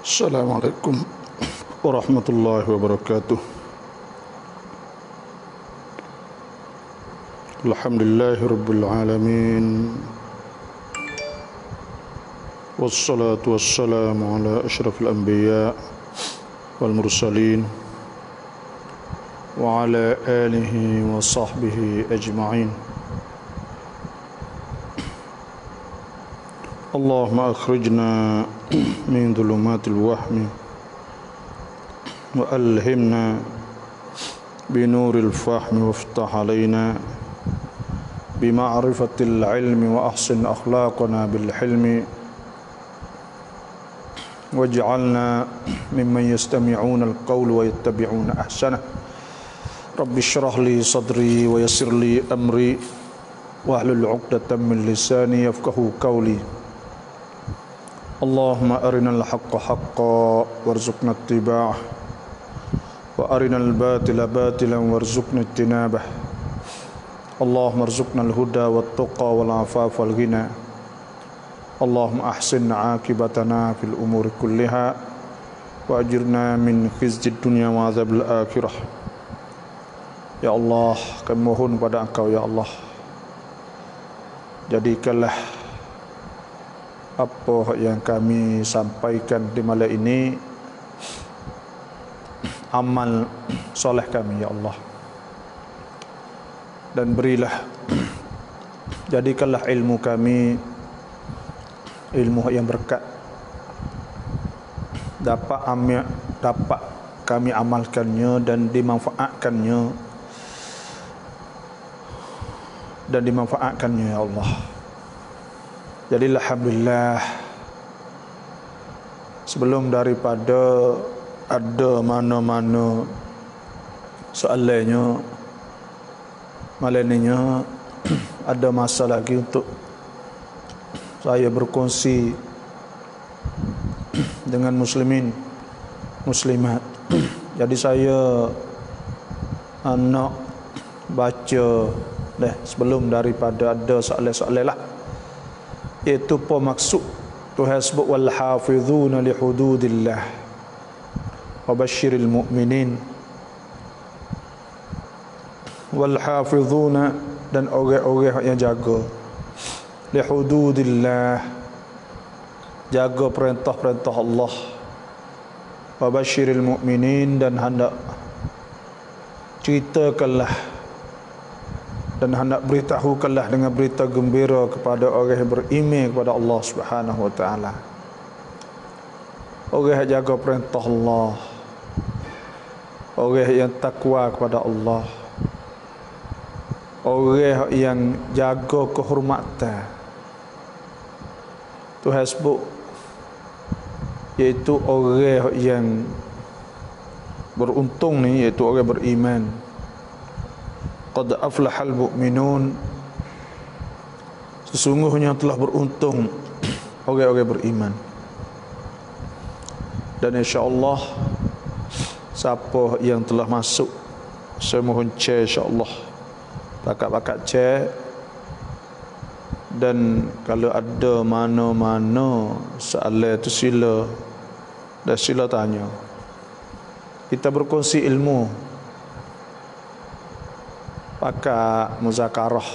Assalamualaikum warahmatullahi wabarakatuh. Alhamdulillahi rabbil alamin. Wassalatu wassalamu ala asyrafil anbiya wal mursalin wa ala alihi wa sahbihi ajma'in. Allahumma akhrijna min dhulumatil wahmi wa alhimna binuril fahmi waftah alaina bima'rifatil ilmi wa ahsin akhlaqana bil hilmi waj'alna mimman yastami'una al-qawla wa yattabi'una ahsanah. Rabbi shrah li sadri wa yassir li amri wahlul 'uqdatam min lisani yafqahu qawli. Allahumma arinal haqqa haqqan warzuqna ittiba'ah wa arinal batila batilan warzuqna ijtinabah. Allahumma arzuqna al-huda wat-tuqa wal-'afafa wal-ghina. Allahumma ahsin 'aqibatana fil umuri kulliha wa ajirna min khizyid dunya wa 'adzabil akhirah. Ya Allah, kami mohon kepada Engkau ya Allah, jadikanlah apa yang kami sampaikan di malam ini amal soleh kami ya Allah, dan berilah, jadikanlah ilmu kami ilmu yang berkat, dapat kami amalkannya dan dimanfaatkannya ya Allah. Jadi alhamdulillah, sebelum daripada ada mana-mana soalannya, malainya ada masa lagi untuk saya berkongsi dengan muslimin muslimat. Jadi saya nak baca sebelum daripada ada soalan-soalan lah, iaitu apa maksud Tuhan sebut wal hafizuna li hududillah wa basyiril mu'minin. Wal hafizuna, dan orang-orang yang jaga li hududillah, jaga perintah-perintah Allah, wa basyiril mu'minin, dan hendak ceritakanlah dan hendak beritahukanlah dengan berita gembira kepada orang yang beriman kepada Allah Subhanahu wa taala. Orang yang jaga perintah Allah, orang yang takwa kepada Allah, orang yang jaga kehormatan. Tuhan sebut iaitu orang yang beruntung ni, iaitu orang beriman. Qad aflahal mu'minun, sesungguhnya telah beruntung orang-orang beriman. Dan insya-Allah siapa yang telah masuk, saya mohon share insya-Allah, bakat-bakat share. Dan kalau ada mana-mana soalan tu sila tanya. Kita berkongsi ilmu, pakai muzakarah,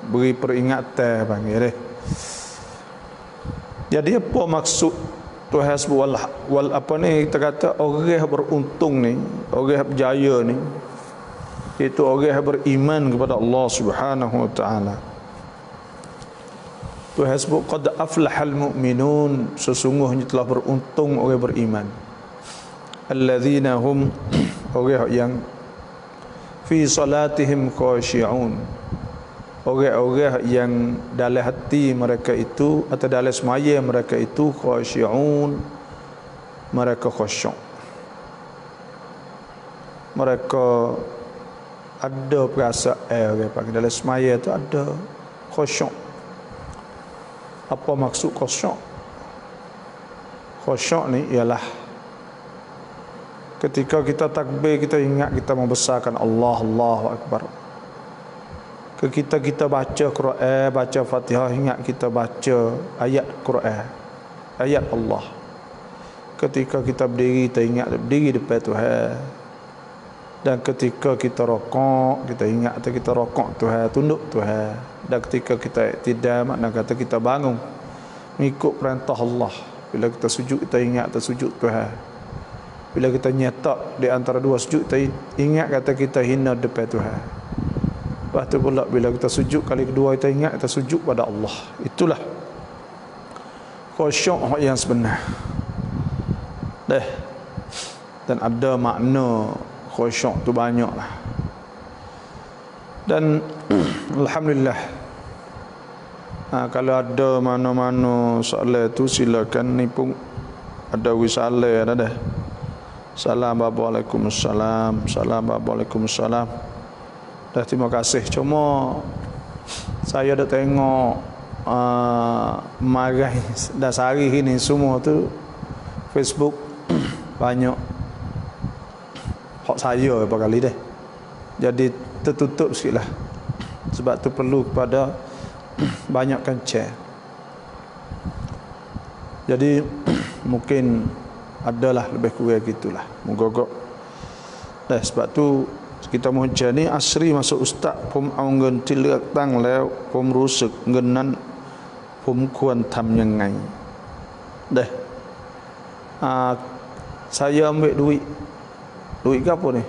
beri peringatan panggil dia. Jadi apa maksud Tuhan sebut wal apa ni, kita kata orang beruntung ni, orang berjaya ni, itu orang beriman kepada Allah Subhanahu wa taala. Tuhan sebut qad aflahal mu'minun, sesungguhnya telah beruntung orang beriman. Alladzina hum, orang yang fi salatihim khashi'un, orang-orang yang dalam hati mereka itu atau dalam semaya mereka itu khashi'un, mereka khusyuk, mereka ada perasaan, orang panggil dalam semaya itu ada khusyuk. Apa maksud khusyuk? Khusyuk ni ialah ketika kita takbir, kita ingat kita membesarkan Allah, Allahu Akbar. Kita baca Quran, baca Fatihah, ingat kita baca ayat Quran, ayat Allah. ketika kita berdiri, kita ingat berdiri depan Tuhan. Dan ketika kita rokok, kita ingat kita rokok Tuhan, tunduk Tuhan. Dan ketika kita tidak, makna kata kita bangun mengikut perintah Allah. Bila kita sujud, kita ingat kita sujud Tuhan. Bila kita nyetak di antara dua sujud, kita ingat kata kita hina depan Tuhan. Lepas tu pula bila kita sujud kali kedua, kita ingat kita sujud pada Allah. Itulah khusyuk yang sebenar. Dan ada makna khusyuk tu banyak lah. Dan alhamdulillah, kalau ada mana-mana soalan tu silakan ni pun ada wisalah dah. Assalamualaikum Waalaikumsalam. Waalaikumsalam. Dah, terima kasih. Cuma saya dah tengok marai dah sehari ini semua tu Facebook banyak hak saya apa kali dah. Jadi tertutup sikit lah. Sebab tu perlu kepada banyakkan share. Jadi mungkin adalah lebih kurang gitulah. Moga-moga. Sebab tu kita mohon ni asri masuk ustazผมเอาเงินที่เลือกตั้งแล้วผมรู้สึกเงินนั้นผมควรทำยังไง saya ambil duit ke apa ni,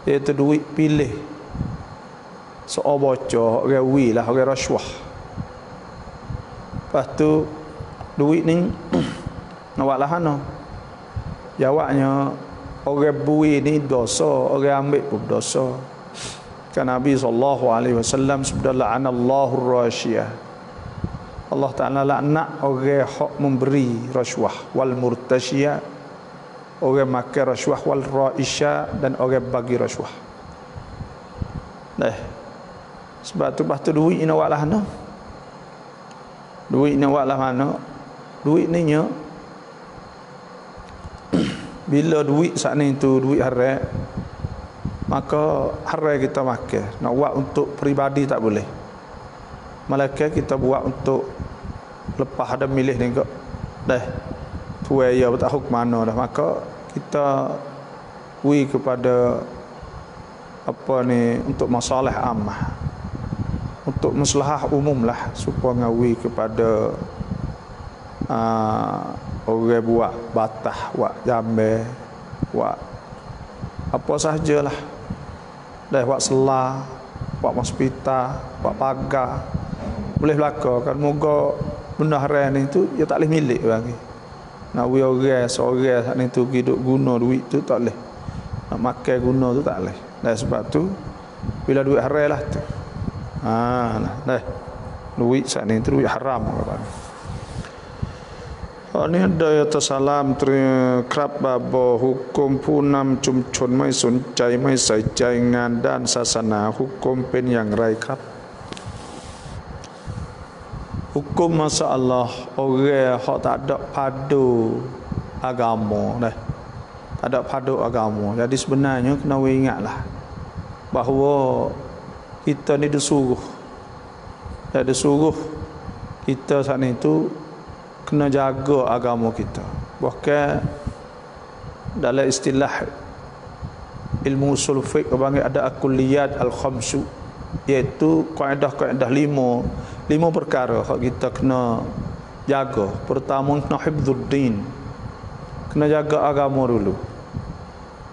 iaitu duit pilih soal bocor orang wi lah, orang rasuah. Lepas tu duit ni nak buat lah no. Jawabnya orang bui ni dosa, orang ambil pun dosa. Kan Nabi SAW sabda la'anallahu ar-rasyiyah. Allah Ta'ala laknat orang hak memberi rasuah, wal murtasyiyah, orang makan rasuah, wal ra'isyah, dan orang bagi rasuah. Sebab tu lepas tu duit ni nak buat lah no. Duit ni buat lah mana? Duit ni nya bila duit saat ni tu duit haram, maka haram kita makan. Nak buat untuk peribadi tak boleh. Malaikat kita buat untuk lepas ada milih ni kok. Tu ya tak huk mana dah. Maka kita wi kepada apa ni untuk masalah ammah. Untuk maslahah umum lah, supaya ngawi kepada orang buat batah, buat jambe, buat apa sahajalah. Buat selah, buat hospital, buat pagar. Boleh belaka kan, moga benda haram ni tu dia tak boleh milik bagi. Nak wi orang seorang sat ni tu hidup guna duit tu tak boleh. Nak makan guna tu tak boleh. Sebab tu bila duit haram lah tu. Duit saat ni tu duit haram kan. Ni ada ya salamครับบ่hukum ผู้นำชุมชนไม่สนใจไม่ใส่ใจงานด้านศาสนา hukum เป็นอย่างไรครับ hukum masalah orang hak tak ada padu agama tak ada padu agama. Jadi sebenarnya kena ingatlah bahawa kita ni disuruh kita saat ni tu kena jaga agama kita. Bahkan dalam istilah ilmu usul fiqh panggil ada akulliyat al-khamsu, iaitu kaedah-kaedah lima perkara yang kita kena jaga. Pertama kena hifzuddin, kena jaga agama dulu.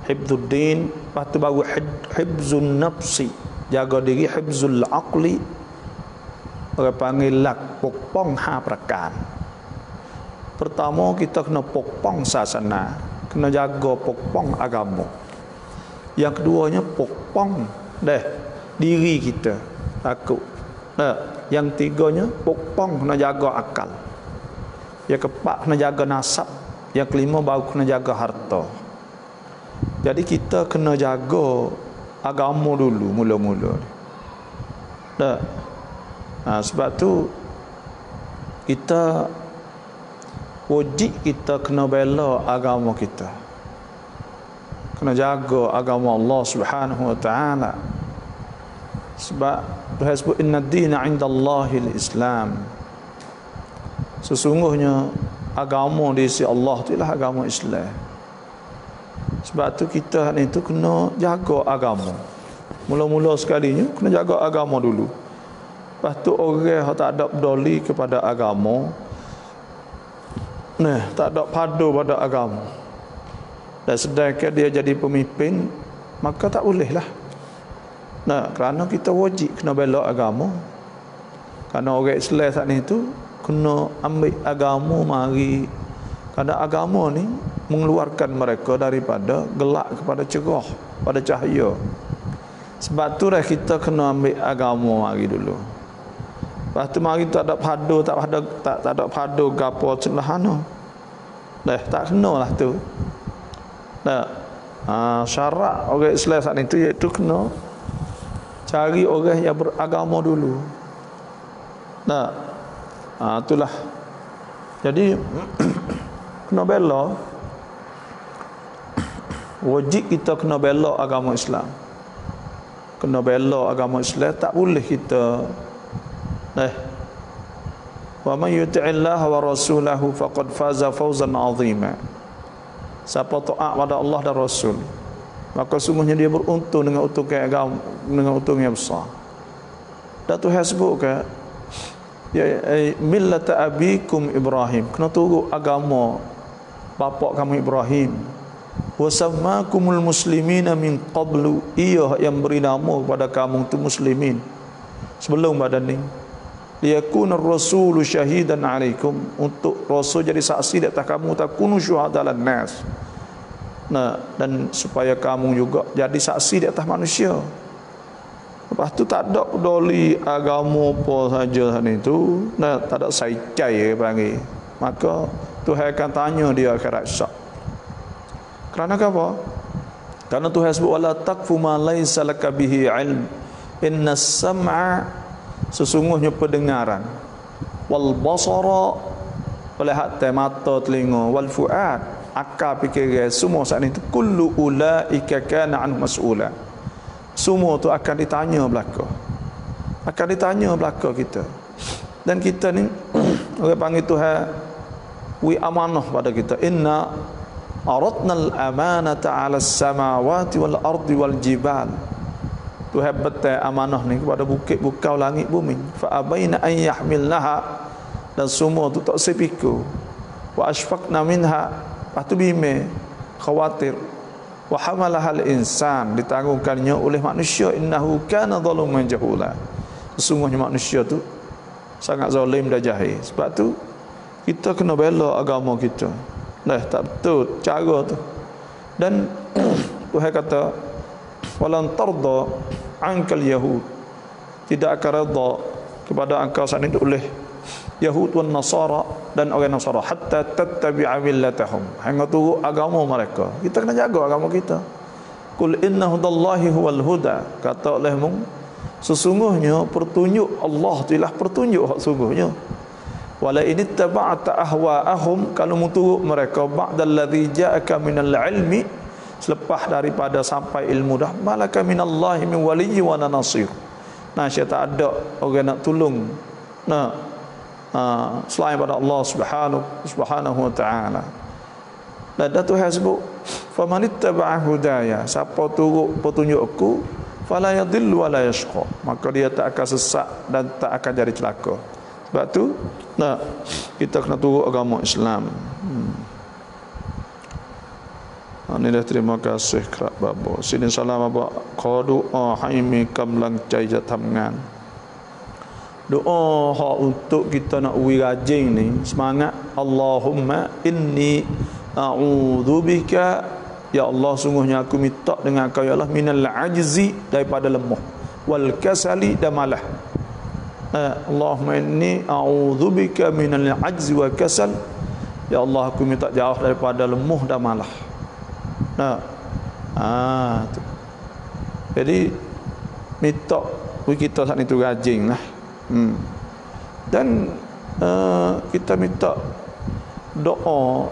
Hifzuddin, lepas tu baru hifzun nafsi, jaga diri. Hifzul aqli, orang panggil lak, pokpong 5 perkara. Pertama kita kena pokpong sasana, kena jaga pokpong agama. Yang keduanya pokpong diri kita, takut. Yang tiganya pokpong kena jaga akal. Yang keempat kena jaga nasab. Yang kelima baru kena jaga harta. Jadi kita kena jaga agama dulu mula-mula. Sebab tu kita wajib kita kena bela agama kita, kena jaga agama Allah Subhanahu wa taala. Sebab Tuhan sebut inna ad-dina 'inda Allahil Islam, sesungguhnya agama di sisi Allah tu ialah agama Islam. Sebab tu kita ni tu kena jaga agama. Mula-mula sekalinya kena jaga agama dulu. Lepas tu orang yang tak ada peduli kepada agama, nah, tak ada padu pada agama, dan sedangkan dia jadi pemimpin, maka tak boleh lah. Nah, kerana kita wajib kena bela agama. Kerana orang Islam saat ni tu kena ambil agama mari. Kerana agama ni mengeluarkan mereka daripada gelap kepada cerah, pada cahaya. Sebab tu dah kita kena ambil agama mari dulu. Lepas tu mari tak ada padu, tak ada padu gapo celahana. Dah tak kena lah tu. Dah. Syarat orang Islam saat itu iaitu kena cari orang yang beragama dulu. Dah. Itulah. Jadi kena bela. Wajib kita kena bela agama Islam. Kena bela agama Islam, tak boleh kita wa man yuti'illah wa rasulahu faqad faza fawzan 'azima. Siapa taat pada Allah dan Rasul, maka sungguhnya dia beruntung dengan untungan agama, dengan untung yang besar. Dan Tuhan sebut ke ya millata abikum Ibrahim, kena turut agama bapa kamu Ibrahim. Wa sammakumul muslimina min qablu, ia yang beri nama kepada kamu tu muslimin sebelum badan ni. Liyakuna ar-rasulu syahidan 'alaikum, untuk rasul jadi saksi di atas kamu, takunu syuhada 'alan nas. Nah, dan supaya kamu juga jadi saksi di atas manusia. Lepas tu tak ada peduli agama apa saja sana itu. Nah, tak ada saicai panggil. Maka Tuhan akan tanya dia akhirat syak. Kerana apa? Karena Tuhan sebut wala taqfu ma laisa laka bihi ilm. Innas sam'a, sesungguhnya pendengaran, wal basara, oleh hati mata telinga, wal fuad, akal fikiran, semua saat itu kullu ulaika kana an mas'ula. Semua tu akan ditanya belaka. Akan ditanya belaka kita. Dan kita ni orang panggil Tuhan wi amanah pada kita. Inna aradnal amanata 'alas samawati wal ardi wal jibal. Tuhan betul amanah ni kepada bukit, bukau, langit, bumi. Fa abaina an yahmilnaha, dan semua tu tak sepikul. Wa ashfaqna minha, patu bime khawatir. Wa hamalahal insan, ditanggungkannya oleh manusia. Innahu kana zaluman jahula, sesungguhnya manusia tu sangat zalim dan jahil. Sebab tu kita kena bela agama kita. Nah, tak betul cara tu. Dan Tuhan kata walan tarda ankal yahud, tidak akan redha kepada engkau saat itu oleh Yahud wan Nasara dan orang Nasara, hatta tattabi'a millatahum, hingga turut agama mereka. Kita kena jaga agama kita. Qul inna hudallahi huwal huda, kata olehmu sesungguhnya pertunjuk Allah itulah pertunjuk hak sungguhnya. Wala in ittaba'ta ahwa'ahum, kalau muturut mereka ba'dallazi ja'aka minal ilmi, selepas daripada sampai ilmu dah, malaka minallahi min waliyyi wa nasir. Nah, syaitan ada orang nak tolong selain pada Allah subhanahu wa ta'ala. Dan Tuhan sebut famanittaba'a hudaya, siapa turut petunjukku fala yadhillu wa la yashqa, maka dia tak akan sesat dan tak akan jadi celaka. Sebab tu kita kena turut agama Islam. Ini dah terima kasih kerap babo. Sini salam babo. Qadu haimi kam lang cai jatamngan. Doa hak untuk kita nak uwi rajin ni, semangat. Allahumma inni a'udzubika, ya Allah sungguhnya aku minta dengan Kau ya Allah, minal ajzi, daripada lemah, wal kasali, dan malah. Allahumma inni a'udzubika minal ajzi wa kasal, ya Allah aku minta jauh daripada lemah dan malah. Tu. Jadi minta kita saat itu rajin lah. Dan kita minta doa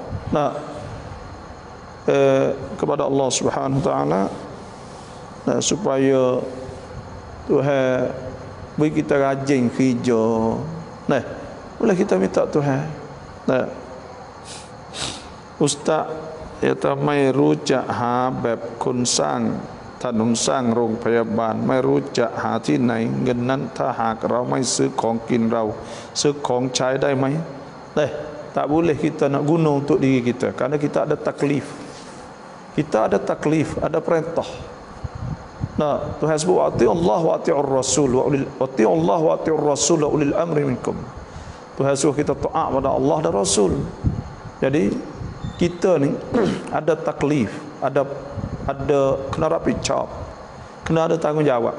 kepada Allah Subhanahu Wa Taala supaya Tuhan beri kita rajin kerja. Boleh kita minta Tuhan Ustaz ya taไม่รู้จะหาแบบคนสร้างถนนสร้างโรงพยาบาลไม่รู้จะหาที่ไหนเงินนั้นถ้าหากเราไม่ซื้อของกินเราซื้อของใช้ได้ไหมtak boleh kita nak guna untuk diri kita kerana kita ada taklif. Kita ada taklif, ada perintah. Nah, Tuhan sebut ati Allah wa ati'ur rasul wa ati Allah wa ati'ur rasul wa ulil amri minkum. Tuhan suruh kita taat pada Allah dan Rasul. Jadi kita ni ada taklif, ada kena rapi cap, kena ada tanggungjawab,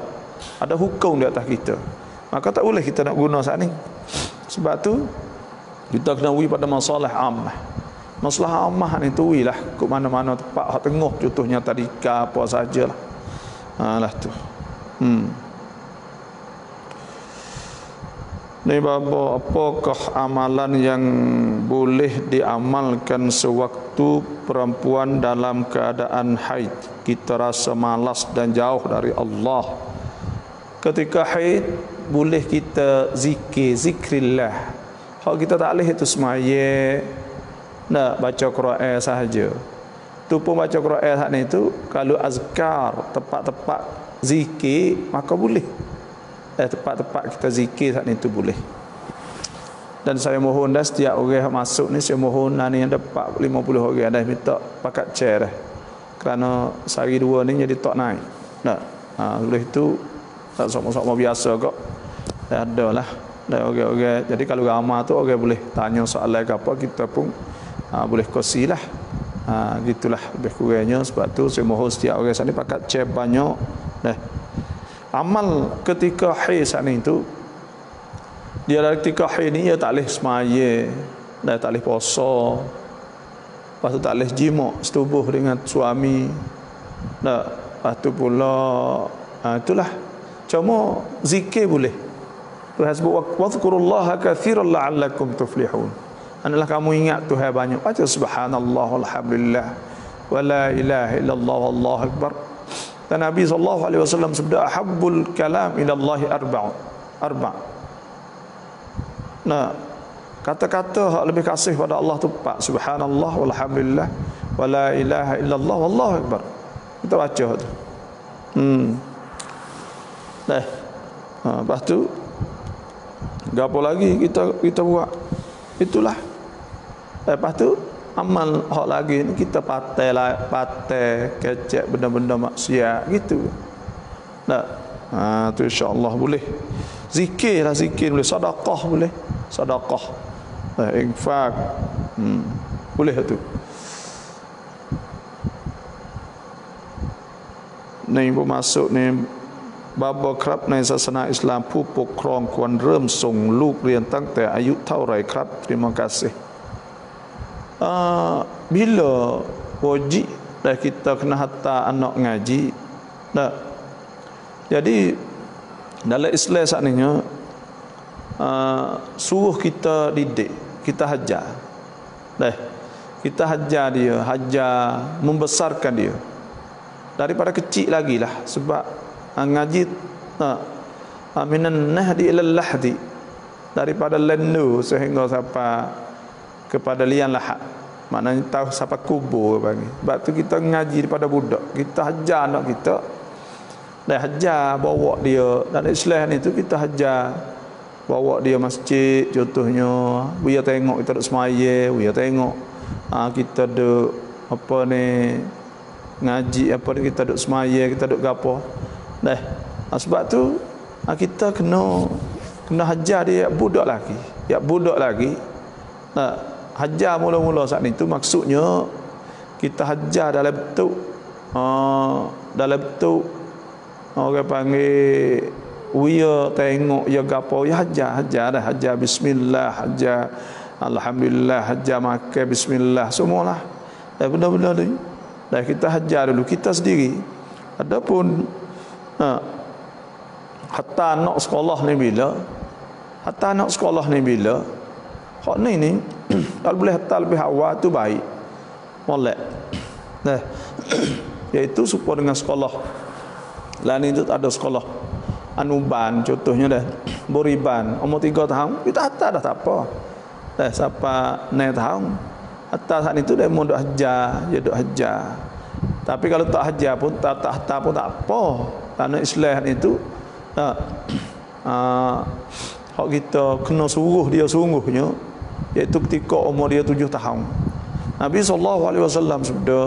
ada hukum di atas kita. Maka tak boleh kita nak guna saat ni. Sebab tu kita kena wi pada masalah ammah. Masalah ammah ni tu wilah ke mana-mana tempat hak tengah, contohnya tadika apa sajalah. Lah tu. Ni bapa, apakah amalan yang boleh diamalkan sewaktu perempuan dalam keadaan haid? Kita rasa malas dan jauh dari Allah. Ketika haid boleh kita zikrillah. Hak kita tak boleh itu semaya nak baca Quran sahaja. Tu pun baca Quran saat ni tu kalau azkar tempat-tempat zikir maka boleh. Tempat-tempat kita zikir saat ni tu boleh. Dan saya mohon dah setiap orang yang masuk ni saya mohon ni ada 50 orang dah minta pakat chair dah. Kerana sehari dua ni jadi tak naik. Nah, oleh itu tak sama-sama biasa kok. Dah ada lah. Dan orang-orang, jadi kalau ramai tu orang boleh tanya soalan ke apa, kita pun boleh kongsi lah. Gitulah lebih kurangnya. Sebab tu saya mohon setiap orang sana pakat cek banyak. Amal ketika haid saat ni tu, dia dalam ketika haid ni dia tak boleh semaya, dia tak boleh puasa, lepas tu tak boleh jima setubuh dengan suami. Lepas tu pula itulah. Cuma zikir boleh. Tuhan sebut wadhkurullaha katsiran la'allakum tuflihun. Adalah kamu ingat Tuhan banyak. Baca subhanallah walhamdulillah wa la ilaha illallah wallahu akbar. Dan Nabi sallallahu alaihi wasallam sabda ahabbul kalam ila Allah arba'. Nah, kata-kata hak lebih kasih pada Allah tu empat. Subhanallah walhamdulillah wa la ilaha illallah wallahu akbar. Kita baca tu. Lepas tu gapo lagi kita buat? Itulah. Lepas tu amal hak lagi ni kita patai kecek benda-benda maksiat gitu. Tu insya-Allah boleh. Zikir boleh, sedekah boleh. Sedekah. Infak. Boleh tu. Ni pun masuk niบาบครับในศาสนาอิสลามผู้ปกครองควรเริ่มส่งลูกเรียนตั้งแต่อายุเท่าไหร่ครับ Terima kasih. Bila wajib dah kita kena hantar anak ngaji. Jadi dalam Islam saat ni suruh kita didik, kita hajar. Kita hajar dia, membesarkan dia. Daripada kecil lagi lah sebab ngaji minan nahdi ilal lahdi, daripada lendu sehingga sampai kepada lian lahat, maknanya tahu sampai kubur bagi. Sebab tu kita ngaji daripada budak, kita hajar anak kita, dan hajar bawa dia dalam Islam ni tu, kita hajar bawa dia masjid contohnya, biar tengok kita duk semaya, biar tengok kita duk apa ni ngaji apa ni, kita duk semaya, kita duk gapo. Sebab tu kita kena hajar dia budak lagi. Hajar mula-mula saat ni tu maksudnya kita hajar dalam bentuk orang panggil uya tengok ya gapo ya hajar bismillah, hajar alhamdulillah, hajar makan bismillah, semualah benda-benda ni dah kita hajar dulu kita sendiri. Adapun hatta anak sekolah ni bila hak ni kalau boleh hatta lebih awal tu baik molek iaitu supaya dengan sekolah lain itu ada sekolah anuban contohnya dah boriban umur 3 tahun kita hatta dah tak apa sampai 9 tahun Hatta saat itu dia mau duk hajar, dia duk hajar. Tapi kalau tak hajar pun tak pun tak apa. Kerana Islam itu hak kita kena suruh dia sungguhnya, iaitu ketika umur dia 7 tahun. Nabi SAW sabda,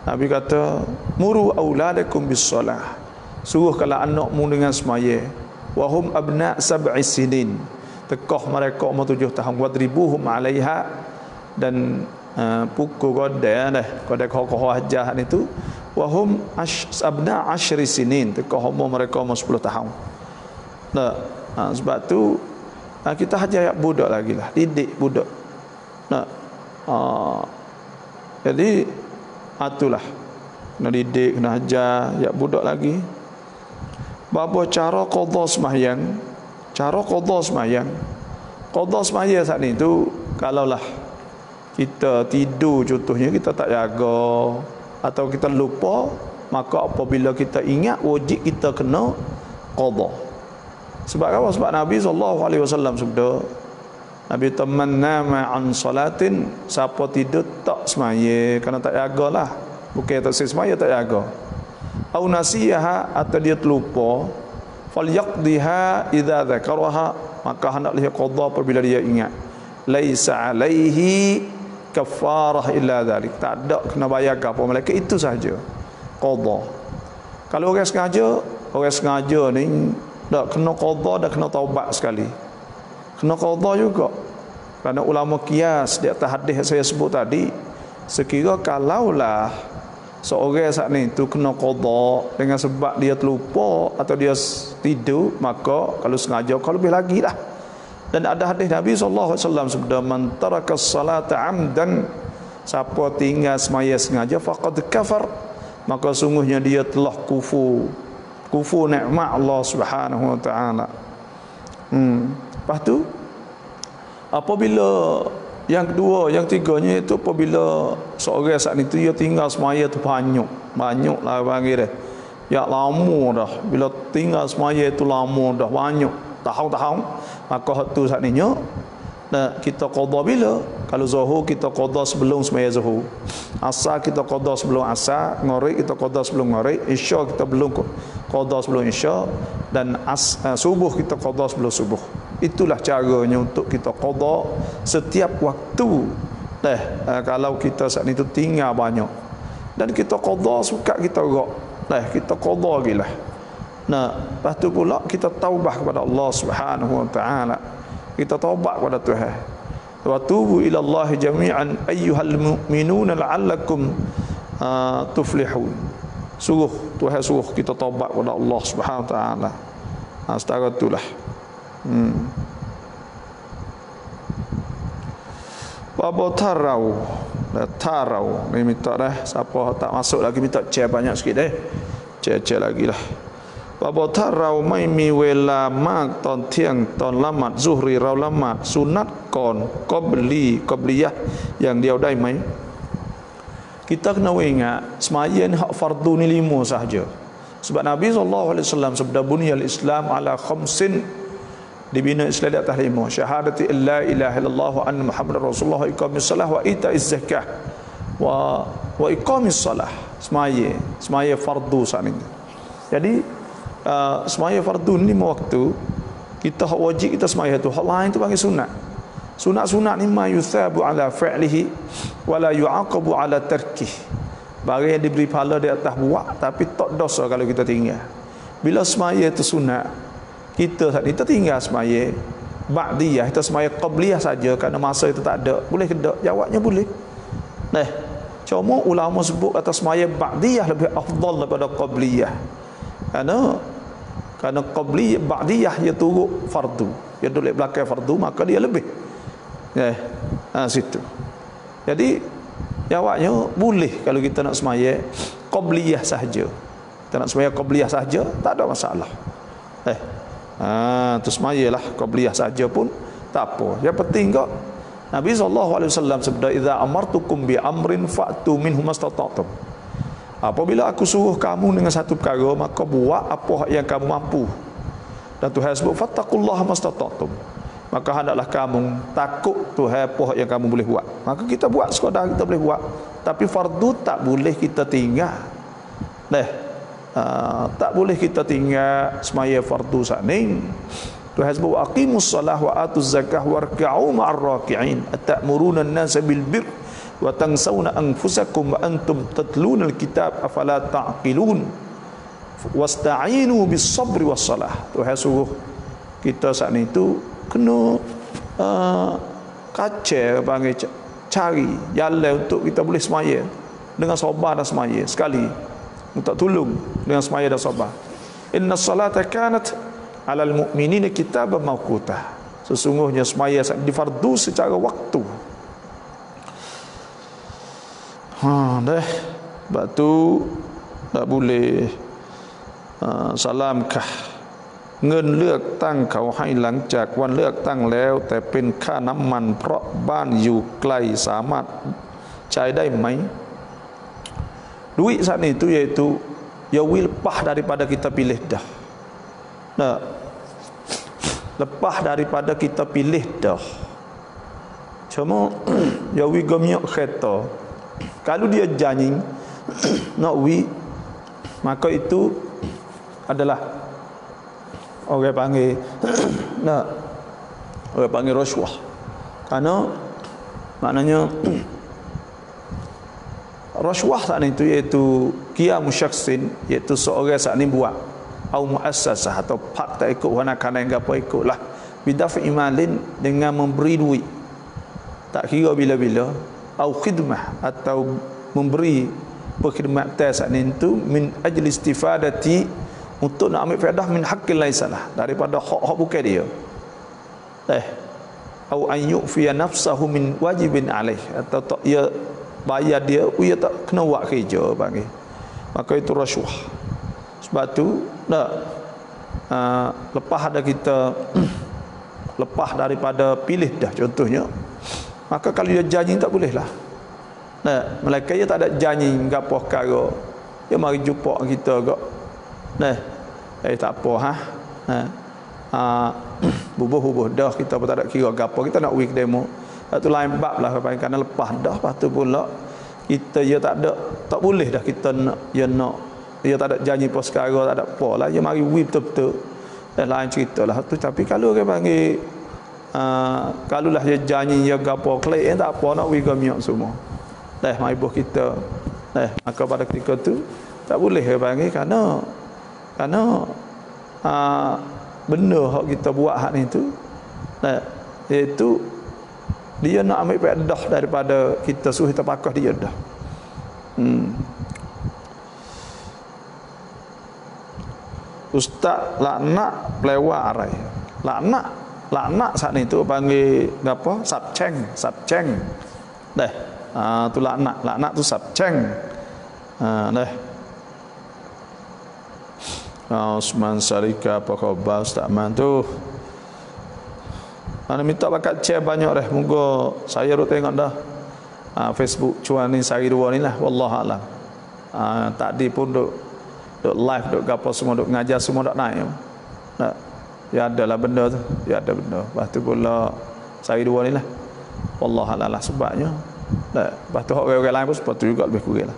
Nabi kata, muru auladakum bis-salah. Suruhkanlah anakmu dengan semaya. Wa hum abna' sab'i sinin. Tekah mereka umur 7 tahun. Wadribuhum 'alaiha, dan pukul kodai kokoh hajar itu. Wa hum abna' 10 sinin. Tekah umur mereka umur 10 tahun. Sebab tu kita hajar budak lagi lah, didik budak. Jadi itulah, kena didik, kena ajar budak lagi. Bapa cara qada sembahyang, qada sembahyang saat ni tu, kalaulah kita tidur contohnya, kita tak jaga atau kita lupa, maka apabila kita ingat, wajib kita kena qada. Sebab apa? Sebab Nabi SAW sabda, Nabi taman nama an salatin, siapa tidur tak semaya kerana tak jagalah, bukan tak semaya, tak jaga. Au nasiyaha, atau dia terlupa, falyaqdiha idza dzakaraha, maka hendaklah dia qada apabila dia ingat. Laisa alaihi kafarah illa dzalik, tak ada kena bayar apa mereka, itu saja qada. Kalau orang sengaja ni tak kena qada, dah kena taubat sekali. Kena qada juga. Kerana ulama kias di atas hadis saya sebut tadi, sekira kalaulah seorang saat ni tu kena qada dengan sebab dia terlupa atau dia tidur, maka kalau sengaja, kalau lebih lagi lah. Dan ada hadis Nabi SAW sabda, man taraka salata amdan, siapa tinggal semaya sengaja, faqad kafar, maka sungguhnya dia telah kufur nikmat Allah Subhanahu wa taala. Lepas tu apabila yang kedua, yang tiganya itu apabila seorang saat itu dia tinggal semaya tu banyaklah panggil dia. Ya lama dah, bila tinggal semaya itu lama dah, banyak tahun-tahun, maka tu saat ni kita qada bila? Kalau zuhur kita qada sebelum semaya zuhur, asar kita qada sebelum asar, maghrib kita qada sebelum maghrib, isya kita belum qada sebelum isya, dan subuh kita qada sebelum subuh. Itulah caranya untuk kita qada setiap waktu. Kalau kita saat itu tinggal banyak, dan kita qada suka kita gerak, kita qada gilah. Lepas tu pula kita taubah kepada Allah Subhanahu wa taala. Kita taubat kepada Tuhan. Wa tubu ila Allah jami'an ayyuhal mu'minuna la'allakum tuflihun. Tuhan suruh kita taubat kepada Allah Subhanahu wa taala. Setara itulah. Bapa tarau ni minta dah, siapa tak masuk lagi minta share banyak sikit share lagi lah. Bapa tarau mai mi wela mak ton tiang ton lamat zuhri rau lamat sunat kon qabliyah yang dia dai mai. Kita kena ingat semaya ni hak fardu ni 5 sahaja. Sebab Nabi SAW sabda bunyal Islam ala khamsin, dibina Islam di atas 5. Syahadati la ilaha illallah wa anna Muhammadar Rasulullah, iqamis salah wa ita'iz zakah wa iqamis salah. Semaya fardu saat ini. Jadi semaya fardu ni 5 waktu, kita hak wajib kita semaya tu, hak lain tu panggil sunat. Sunat ni ma yuthabu ala fi'lihi wa la yu'aqabu ala tarkih. Barang yang diberi pahala di atas buat, tapi tak dosa kalau kita tinggal. Bila semaya tu sunat, kita saat kita tinggal semaya ba'diyah, kita semaya qabliyah saja kerana masa itu tak ada, boleh ke tak? Jawabnya boleh. Cuma ulama sebut atas semaya ba'diyah lebih afdal daripada qabliyah. Kerana qabliyah ba'diyah dia turut fardu, dia duduk belakang fardu, maka dia lebih situ. Jadi jawabnya boleh kalau kita nak semaya qabliyah sahaja. Kita nak semaya qabliyah sahaja, tak ada masalah. Tu semayalah qabliyah sahaja pun tak apa. Yang penting kok Nabi SAW sabda, idza amartukum bi amrin fa'tu minhu mastata'tum. Apabila aku suruh kamu dengan satu perkara, maka buat apa yang kamu mampu. Dan Tuhan sebut fattaqullaha mastata'tum. maka hendaklah kamu takut Tuhan apa yang kamu boleh buat. Maka kita buat sekadar kita boleh buat, tapi fardu tak boleh kita tinggal. Tak boleh kita tinggal semaya fardu sakning. Tuhan sebut aqimus salah wa atuz zakah warka'u ma'ar raki'in atamuruna an-nasa bil birr wa tansawna anfusakum wa antum tatluna al-kitab afala ta'qilun wasta'inu bis sabri was salah. Tuhan suruh kita saat itu kena kacau panggil cari jalan untuk kita boleh semaya dengan sabar dan semaya sekali, minta tolong dengan semaya dan sabar. Inna salata kanat alal mu'minina kitaban mawqutah. Sesungguhnya semaya difardu secara waktu. Sebab tu tak boleh salamkah เงินเลือกตั้งเขาให้หลังจากวันเลือกตั้งแล้วแต่เป็นค่าน้ำมันเพราะบ้านอยู่ไกลสามารถใช้ได้ไหม duit saat itu yaitu yawi lepas daripada kita pilih dah. Lepas daripada kita pilih dah. Cuma yawi gemiak kereta. Kalau dia janji nak wi, maka itu adalah orang panggil orang panggil rasuah. Karena maknanya rasuah saat itu iaitu qiyamu syakhsin, iaitu seorang saat ini buat atau muassasah atau pak tak ikut wana kana yang apa ikutlah bidaf imalin dengan memberi duit tak kira bila-bila atau khidmah atau memberi perkhidmatan saat itu min ajli istifadati untuk nak ambil faedah min haqqil laisalah daripada hak bukan dia atau an yu'fiya nafsahu min wajibin alaih atau tak ia bayar dia ia tak kena buat kerja panggil, maka itu rasuah. Sebab tu lepas ada kita lepas daripada pilih dah contohnya, maka kalau dia janji tak boleh lah. Mereka dia tak ada janji gapo perkara, dia mari jumpa kita gak tak apa bubuh dah kita pun tak ada kira gapo, kita nak week demo itu lain bab lah kerana lepas dah lepas tu pula kita dia tak boleh dah kita nak dia tak ada janji pas sekarang tak ada apa lah, dia mari we betul-betul lain cerita lah tu. Tapi kalau orang panggil kalau lah dia janji dia gapo klaim tak apa nak we gamiak semua mai buh kita maka pada ketika tu tak boleh orang panggil kerana benda hak kita buat hak ni tu iaitu dia nak ambil faedah daripada kita suruh kita pakah dia dah. Ustaz laknat pelewak arai. Laknat saat ni tu panggil apa? Sabceng. Tu laknat tu sabceng. Osman Sarika apa khabar Ustaz Man tu? Ana minta bakat share banyak dah. Moga saya rut tengok dah. Facebook cuan ni sehari dua ni lah wallahu alam. Tadi pun duk live duk gapo semua duk ngajar semua duk naik. Ya adalah benda tu. Ya ada benda. Lepas tu pula sehari dua ni lah. Wallahu alam lah sebabnya. Lepas tu orang-orang lain pun sebab tu juga lebih kurang lah.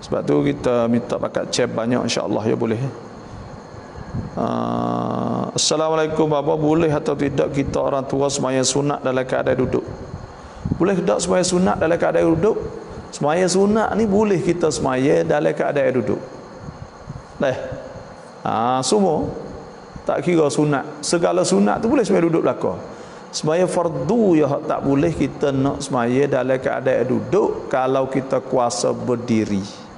Sebab tu kita minta bakat share banyak insya-Allah ya boleh. Assalamualaikum Bapa, boleh atau tidak kita orang tua sembahyang sunat dalam keadaan duduk? Boleh tak sembahyang sunat dalam keadaan duduk? Sembahyang sunat ni boleh kita sembahyang dalam keadaan duduk. Semua tak kira sunat, segala sunat tu boleh sembahyang duduk belakang. Sembahyang fardu ya tak boleh kita nak sembahyang dalam keadaan duduk kalau kita kuasa berdiri.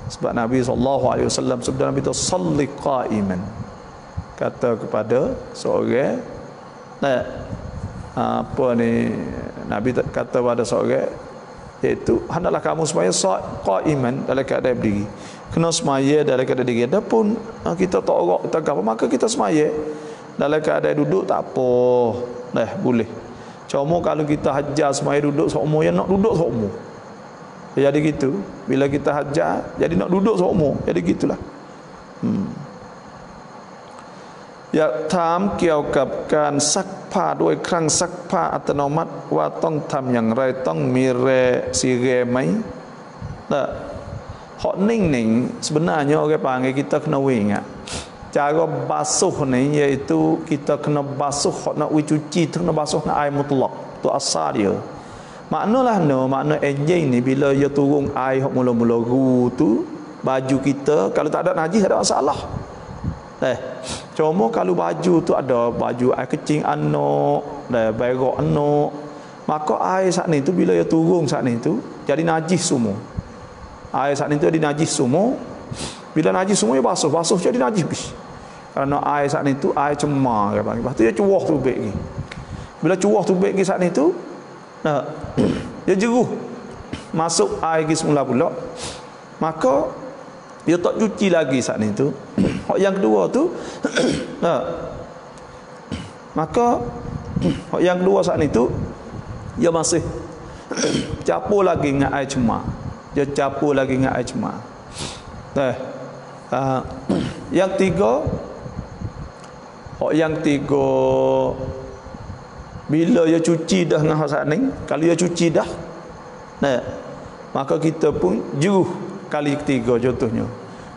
Sebab Nabi SAW sebab Nabi itu salli qa'iman, kata kepada seorang apa ni, Nabi kata pada seorang iaitu hendaklah kamu sembahyang qa'iman dalam keadaan berdiri, kena sembahyang dalam keadaan berdiri. Adapun kita tak orang kita apa, maka kita sembahyang dalam keadaan duduk tak apa, boleh. Cuma kalau kita hajar sembahyang duduk seumur, yang nak duduk seumur jadi gitu. Bila kita hajar jadi nak duduk seumur, jadi gitulah. อยากถามเกี่ยวกับการซักผ้าด้วยเครื่องซักผ้าอัตโนมัติว่าต้องทำอย่างไรต้องมีsi reไหมnah hak ning sebenarnya orang panggil kita kena ingat cara basuh ni iaitu kita kena basuh hak nak cuci tu kena basuh dengan air mutlak tu asal dia makna enjing ni bila dia turun air hak mula-mula tu baju kita kalau tak ada najis tak ada masalah cuma kalau baju tu ada baju air kecing anak berak anak maka air saat ni tu bila dia turun saat ni tu jadi najis semua air saat ni tu jadi najis semua bila najis semua dia basuh jadi najis kerana air saat ni tu air cemar lepas tu dia cuah tubik lagi bila cuah tubik lagi saat ni tu dia jeruh masuk air lagi semula pula maka dia tak cuci lagi saat ni tu yang kedua tu maka yang kedua saat ni tu dia masih capur lagi dengan air cemar dia capur lagi dengan air cemar yang tiga bila dia cuci dah dengan saat ni kalau dia cuci dah maka kita pun jeruh kali ketiga contohnya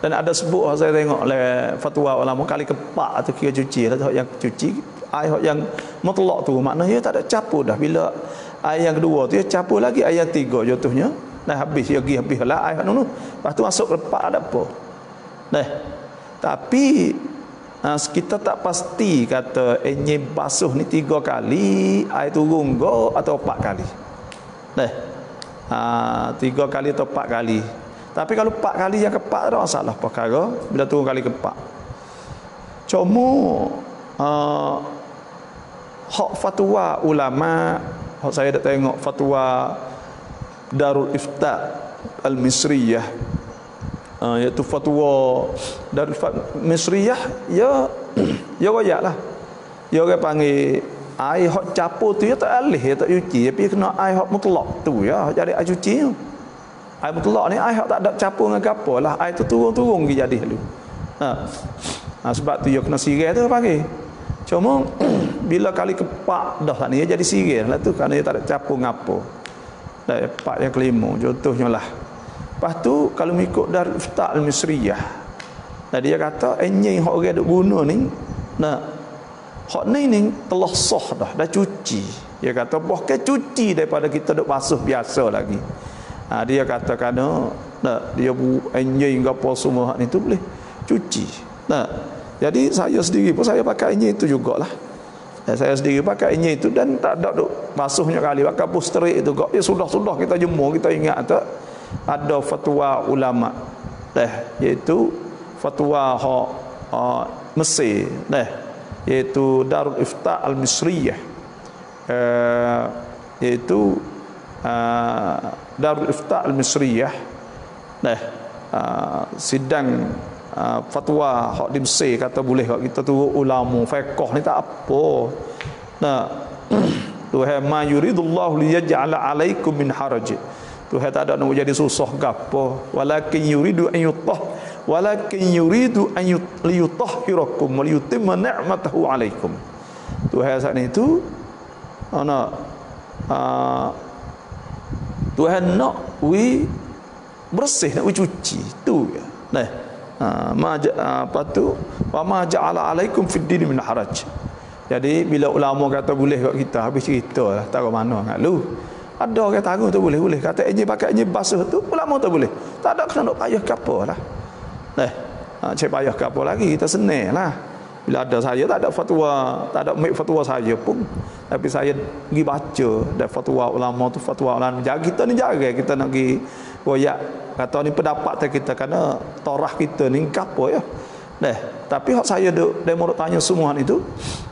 dan ada sebut saya tengok oleh fatwa ulama kali keempat atau kira cuci lah yang cuci air yang mutlak tu maknanya tak ada capur dah bila air yang kedua tu dia capur lagi air yang tiga contohnya habis lah air tu lepas tu masuk keempat ada apa tapi kita tak pasti kata basuh ni 3 kali air turun go atau 4 kali 3 kali atau 4 kali tapi kalau 4 kali yang keempat ada masalah perkara bila turun kali keempat cuma hak fatwa ulama hak saya dah tengok fatwa Darul Ifta Al-Misriyah iaitu fatwa Darul Ifta Misriyah ya royak lah dia orang panggil air hak capur tu ya tak alih ya tak cuci tapi kena air hak mutlak tu ya jadi air cuci tu air mutlak ni air hak tak ada capur dengan gapo lah air tu turun-turun pergi jadi dulu sebab tu dia kena sirai tu panggil cuma bila kali keempat dah ni dia jadi sirai lah tu kerana dia tak ada capur ngapo part yang kelima contohnya lah lepas tu kalau mengikut Darul Ifta Al-Misriyah dia kata enjing hak orang duk guna ni hak ni telah sah dah cuci dia kata bahkan cuci daripada kita duk basuh biasa lagi dia kata kerana dia enjing gapo semua hak ni tu boleh cuci jadi saya sendiri pun saya pakai enjing tu jugalah saya sendiri pakai enjing tu dan tak ada duk basuhnya kali pakai pusterik tu kok sudah kita jemur kita ingat tak ada fatwa ulama iaitu fatwa Mesir iaitu Darul Ifta Al-Misriyah iaitu Darul Ifta Al-Misriyah sidang fatwa hak di Mesir kata boleh hak kita turut ulama fiqh ni tak apa Tuhan ma yuridullahu liyaj'ala 'alaikum min haraj Tuhan tak ada nak jadi susah gapo walakin yuridu an liyutahhirakum wa liyutimma ni'matahu 'alaikum Tuhan saat itu Tuhan nak bersih nak cuci tu ya apa tu wa ma ja'ala 'alaikum fid din min haraj jadi bila ulama kata boleh kat kita habis ceritalah tahu mana kat lu ada orang tahu tu boleh kata pakai basuh tu ulama tu boleh tak ada kena nak payah ke apalah cek payah ke apa lagi kita senang lah bila ada saya tak ada fatwa saya pun tapi saya pergi baca dan fatwa ulama tu fatwa ulama kita ni jaga kita nak pergi royak kata ni pendapat kita kerana torah kita ni apa ya tapi hak saya duk demo tanya semua itu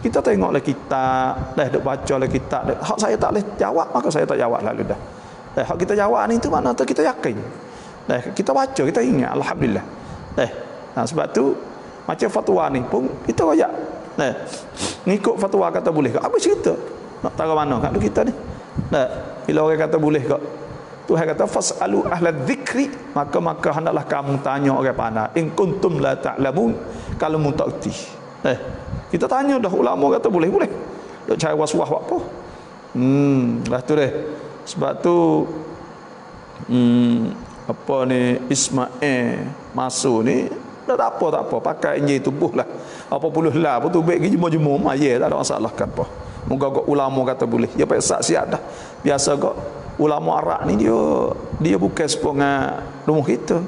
kita tengoklah kitab duk bacalah kitab hak saya tak boleh jawab maka saya tak jawab lalu dah hak kita jawab ni tu mana tu kita yakin kita baca kita ingat alhamdulillah sebab tu macam fatwa ni pun kita royak ngikut fatwa kata boleh ke apa cerita nak tahu mana kat kita ni bila orang kata boleh ke Tuhan kata fasalu ahla dzikri maka hendaklah kamu tanya orang pandai in kuntum la ta'lamun kalau mu tak reti Kita tanya dah, ulama kata boleh. Dok cari was-was buat apa? Lepas tu deh. Sebab tu apa ni Ismail masuk ni tak apa pakai injil tubuh lah. Apa puluh lah apa tu baik jemur-jemur mayat tak ada masalah kan apa. Moga ulama kata boleh. Dia pakai saksiat dah. Biasa kok ulama Arab ni dia bukan sepengat rumah kita.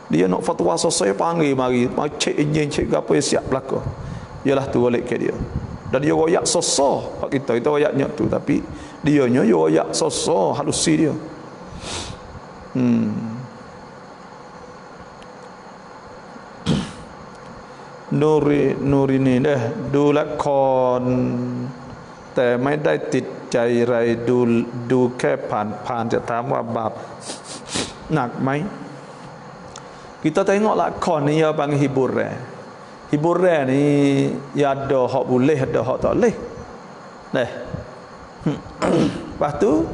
Dia nak fatwa selesai panggil mari cek injil cek apa yang siap berlaku. Yalah tu balik ke dia. Dan dia royak sosok hak kita royaknya tu, tapi dianya royak sosok halusi dia. Nuriนี่นะดูละครแต่ไม่ได้ติดใจอะไรดูแค่ผ่านจะถามว่าบาปหนักไหม Kita tengok lakon ni ya panggil hiburan ni ya ada hak boleh ada hak tak boleh. Lepas tu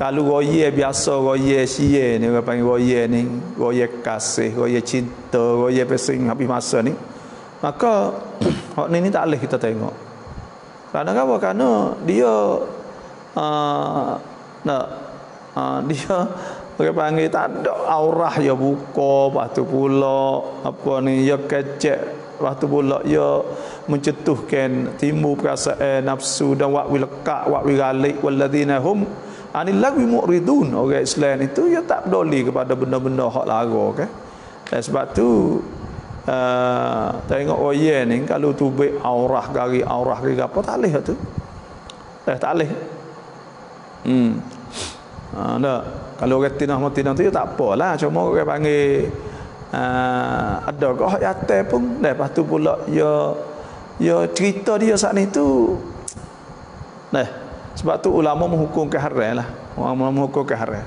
kalau roye biasa roye sia ni orang panggil roye ni roye kasih roye cinta roye pesing habis masa ni, maka hak ni tak boleh kita tengok. Kerana apa? Kerana dia dia orang panggil tak ada aurah ya buka, lepas tu pula apa ni ya kecek, lepas tu pula ya mencetuhkan timbul perasaan nafsu dan wak wilqa wak wiralik walladzina hum anil lagwi mu'ridun. Orang Islam itu ya tak peduli kepada benda-benda hak lara kan. Dan sebab tu tengok oye ni kalau tu baik aurah gari apa tak boleh tu. Tak boleh. Kalau orang tinah tu ya tak apalah, cuma orang panggil ada kau hak yatim pun. Lepas tu pula ya cerita dia saat ni tu. Sebab tu ulama menghukum ke haram lah. Ulama menghukum ke haram.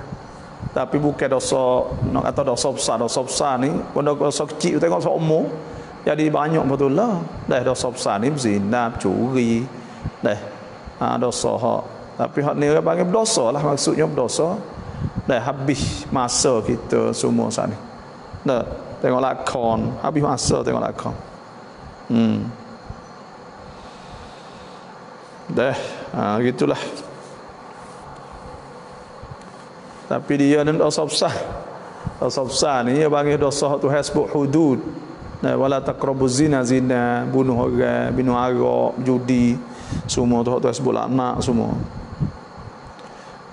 Tapi bukan dosa nak kata dosa besar ni. Kalau dosa kecil tengok dosa umur jadi banyak betul lah. Dosa besar ni zina, curi. Dosa hak. Tapi hak ni orang panggil berdosa lah, maksudnya berdosa. Habis masa kita semua saat ni. Tengok lakon, habis masa tengok lakon. Gitulah. Tapi dia ni dosa besar. Dosa besar ni dia panggil dosa Tuhan sebut hudud. Wala taqrabuz zina, bunuh orang, minum arak, judi, semua Tuhan sebut laknat semua.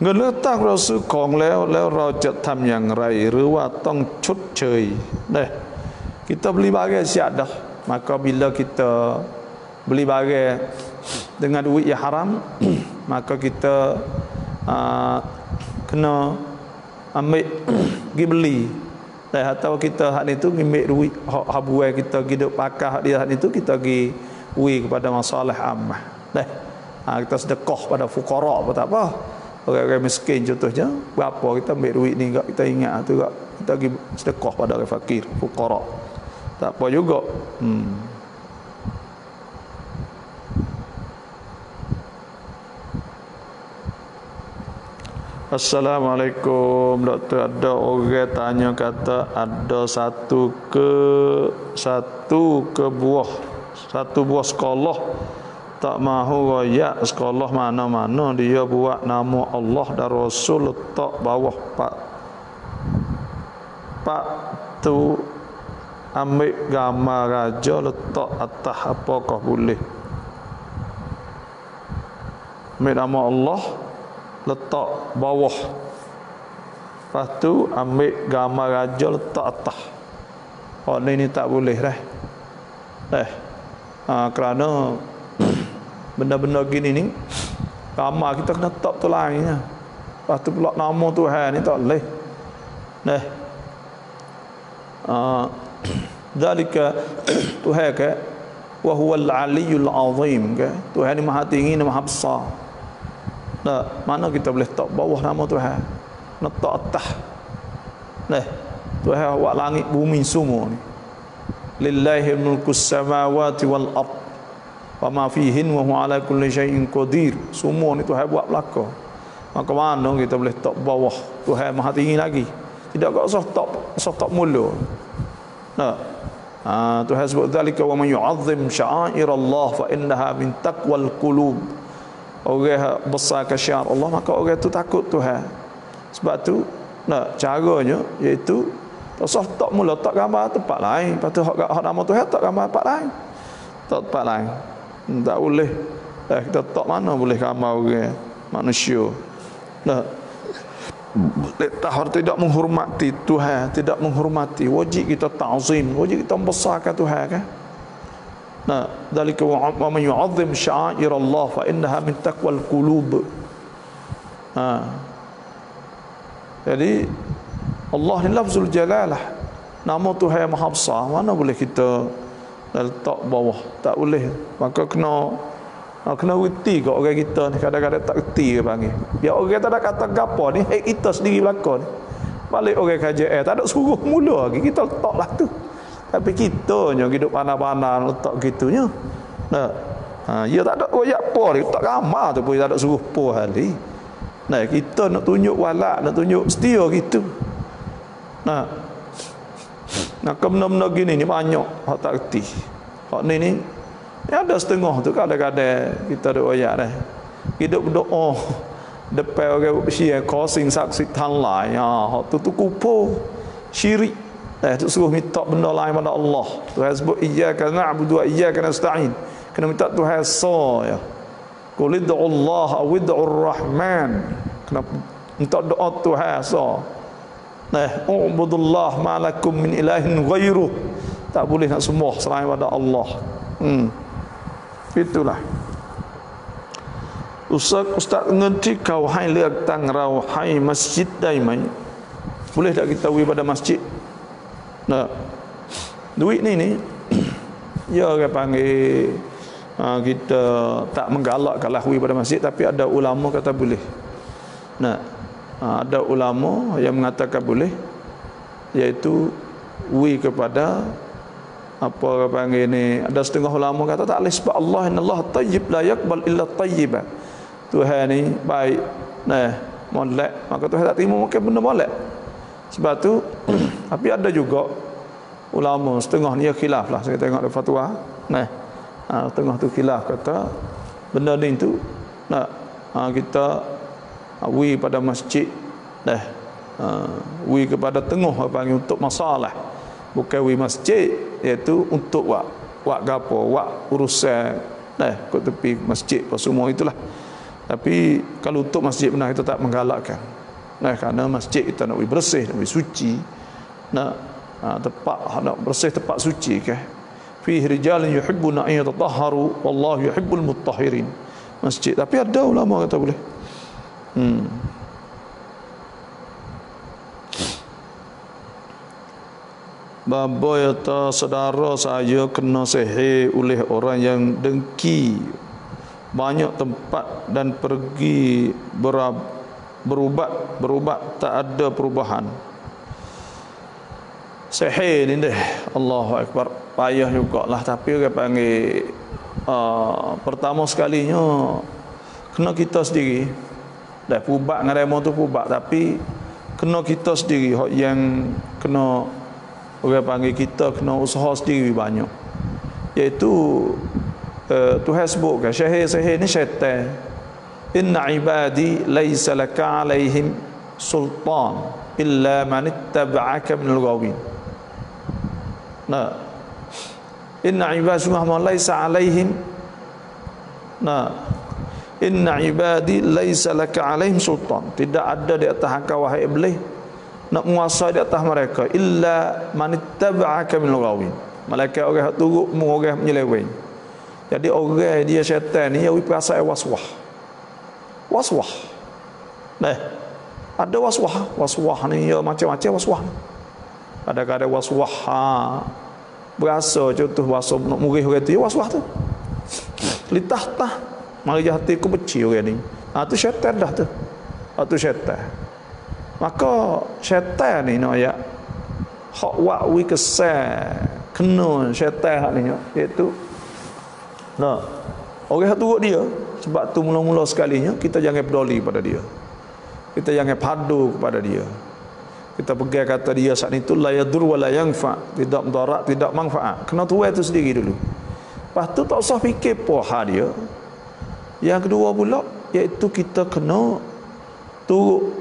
เงินเลือกตั้งเราซื้อของแล้วเราจะทำอย่างไรหรือว่าต้องชดเชย kita beli barang syadah, maka bila kita beli barang dengan duit yang haram maka kita kena ambil pergi beli. Atau kita hak itu ambil duit hak buai kita hidup pakai hak dia hak itu kita pergi beri kepada masalah ammah. Kita sedekah pada fuqara apa tak apa. Orang-orang miskin contohnya, berapa kita ambil duit ni kita ingat tu kita pergi sedekah pada orang fakir, fuqara. Tak apa juga. Assalamualaikum doktor, ada orang tanya kata ada satu buah sekolah tak mahu royak sekolah mana-mana, dia buat nama Allah dan Rasul letak bawah pak tu ambil gambar raja letak atas, apakah boleh? Ambil nama Allah letak bawah, lepas tu ambil gambar raja letak atas. Ni tak boleh dah. Kerana benda-benda gini ni gambar kita kena letak tu lainnya. Lepas tu pula nama Tuhan ni tak boleh. Dalika Tuhan ke wa huwal aliyyul azim ke, Tuhan ni maha tinggi dan maha besar. Mana kita boleh letak bawah nama Tuhan, letak atas. Tuhan buat langit bumi semua ni. Lillahi mulkus samawati wal ard wa ma fihin wa huwa ala kulli syai'in qadir. Semua ni Tuhan buat belaka. Maka mana kita boleh letak bawah Tuhan maha tinggi lagi? Tidak kau usah top mula. Tuhan sebut zalika wa man yu'azzim sya'airallah fa innaha min taqwal qulub. Orang besarkan syiar Allah, maka orang tu takut Tuhan. Sebab tu caranya iaitu tak usah tak mula tak gambar tempat lain, lepas tu hak nama Tuhan tak gambar tempat lain. Tak tempat lain. Tak boleh. Kita tak mana boleh gambar orang manusia. Tahar tidak menghormati Tuhan, tidak menghormati, wajib kita ta'zim, wajib kita membesarkan Tuhan kan. Dzalika wa man yu'azzim sya'airallah fa innaha min taqwal qulub. Jadi Allah ni lafzul jalalah, nama Tuhan yang Maha Besar, mana boleh kita letak bawah, tak boleh. Maka kena reti kat orang kita ni, kadang-kadang tak reti ke panggil. Biar orang tak ada kata gapo ni, kita sendiri belakang ni. Balik orang KJL tak ada suruh mula lagi, kita letaklah tu. Tapi kitanya hidup pandai-pandai letak gitunya. Ya tak ada royak apa ni, tak gambar tu pun tak ada suruh apa hali. Kita nak tunjuk walak, nak tunjuk setia gitu. Benda-benda gini ni banyak hak tak reti. Hak ni ada setengah tu kadang-kadang kita ada ayat dah. Hidup berdoa depan orang bersiar kosing saksi tanlai. Hak tu kupu syirik. Tu suruh minta benda lain pada Allah. Tuhan sebut iyyaka na'budu wa iyyaka nasta'in. Kena minta Tuhan ya. Qul ud'u Allah aw ud'u Rahman. Kena minta doa Tuhan ubudullah ma lakum min ilahin ghairuh. Tak boleh nak sembah selain pada Allah. Itulah. Ustaz ngerti kau hai liak tang rau hai masjid daimai. Boleh tak kita pergi pada masjid? Duit ni ya orang panggil kita tak menggalakkanlah pergi pada masjid, tapi ada ulama kata boleh. Ada ulama yang mengatakan boleh, iaitu pergi kepada apa orang panggil ni, ada setengah ulama kata tak boleh sebab Allah innallaha tayyib la yaqbal illa tayyiba. Tuhan ni baik, molek, maka Tuhan tak terima mungkin benda molek. Sebab tu tapi ada juga ulama setengah ni khilaf lah, saya tengok ada fatwa setengah tu khilaf, kata benda ni tu kita pergi pada masjid pergi kepada tengah apa panggil untuk masalah, bukan pergi masjid iaitu untuk buat gapo, buat urusan kat tepi masjid apa semua itulah. Tapi kalau untuk masjid benar kita tak menggalakkan. Kerana masjid kita nak bersih, nak suci, tempat nak bersih, tempat suci ke. Fihi rijalun yuhibbuna an yatatahharu wallahu yuhibbul mutahhirin. Masjid, tapi ada ulama kata boleh. Bapa yata saudara saya kena sihir oleh orang yang dengki, banyak tempat dan pergi berubat tak ada perubahan. Sihir ni deh, Allahu Akbar, payah jugalah. Tapi orang panggil pertama sekalinya kena kita sendiri. Dah pubat dengan demo tu pubat, tapi kena kita sendiri yang kena, orang panggil kita kena usaha sendiri banyak. Iaitu Tuhan sebutkan sihir ni syaitan. Inna ibadi laysa laka alaihim sultan illa man ittaba'aka minal ghawin. Inna ibadi laysa alaihim inna ibadi laysa laka alaihim sultan. Tidak ada di atas engkau wahai iblis nak menguasai di atas mereka illa man ittaba'aka minal ghawin. Malaikat orang turut orang menyeleweng. Jadi orang dia syaitan ni dia perasaan waswah. Ada waswah ni ya macam-macam waswah. Kadang-kadang waswah berasa contoh bahasa nak murih orang tu, ya waswah tu. Litah mari hati ku benci orang ni. Tu syaitan dah tu. Tu syaitan. Maka syaitan ni nak ya hak wa wi kesal kena syaitan hak ni iaitu orang hak turut dia. Sebab tu mula-mula sekalinya kita jangan peduli pada dia, kita jangan padu kepada dia. Kita pegang kata dia saat itu la yadur wa la yanfa, tidak mudarat, tidak manfaat. Kena tuai itu sendiri dulu. Lepas tu tak usah fikir poha dia. Yang kedua pula iaitu kita kena turut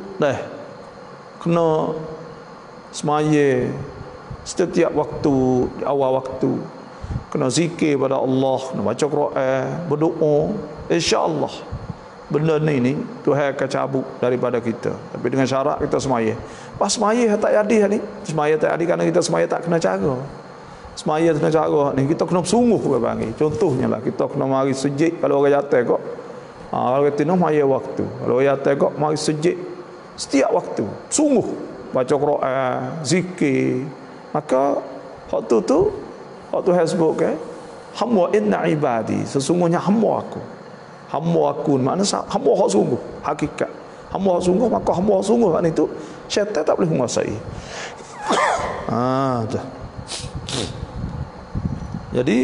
kena semaya setiap waktu, di awal waktu. Kena zikir pada Allah, kena baca Quran, berdoa. Insya-Allah benda ni Tuhan akan cabut daripada kita. Tapi dengan syarat kita semaya. Pas semaya tak jadi ni. Semaya tak jadi kerana kita semaya tak kena cara. Semaya kena cara ni kita kena bersungguh bagi. Contohnya lah kita kena mari sejid kalau orang jatuh kok. Kalau kita nak maya waktu. Kalau orang jatuh kok mari sejid setiap waktu. Sungguh baca Quran, zikir. Maka waktu tu waktu hasbuk hamba inna ibadi, sesungguhnya hamba aku. Hamba aku maknanya hamba hak sungguh, hakikat. Hamba hak sungguh, maka hamba hak sungguh makna itu syaitan tak boleh menguasai. Tu. Jadi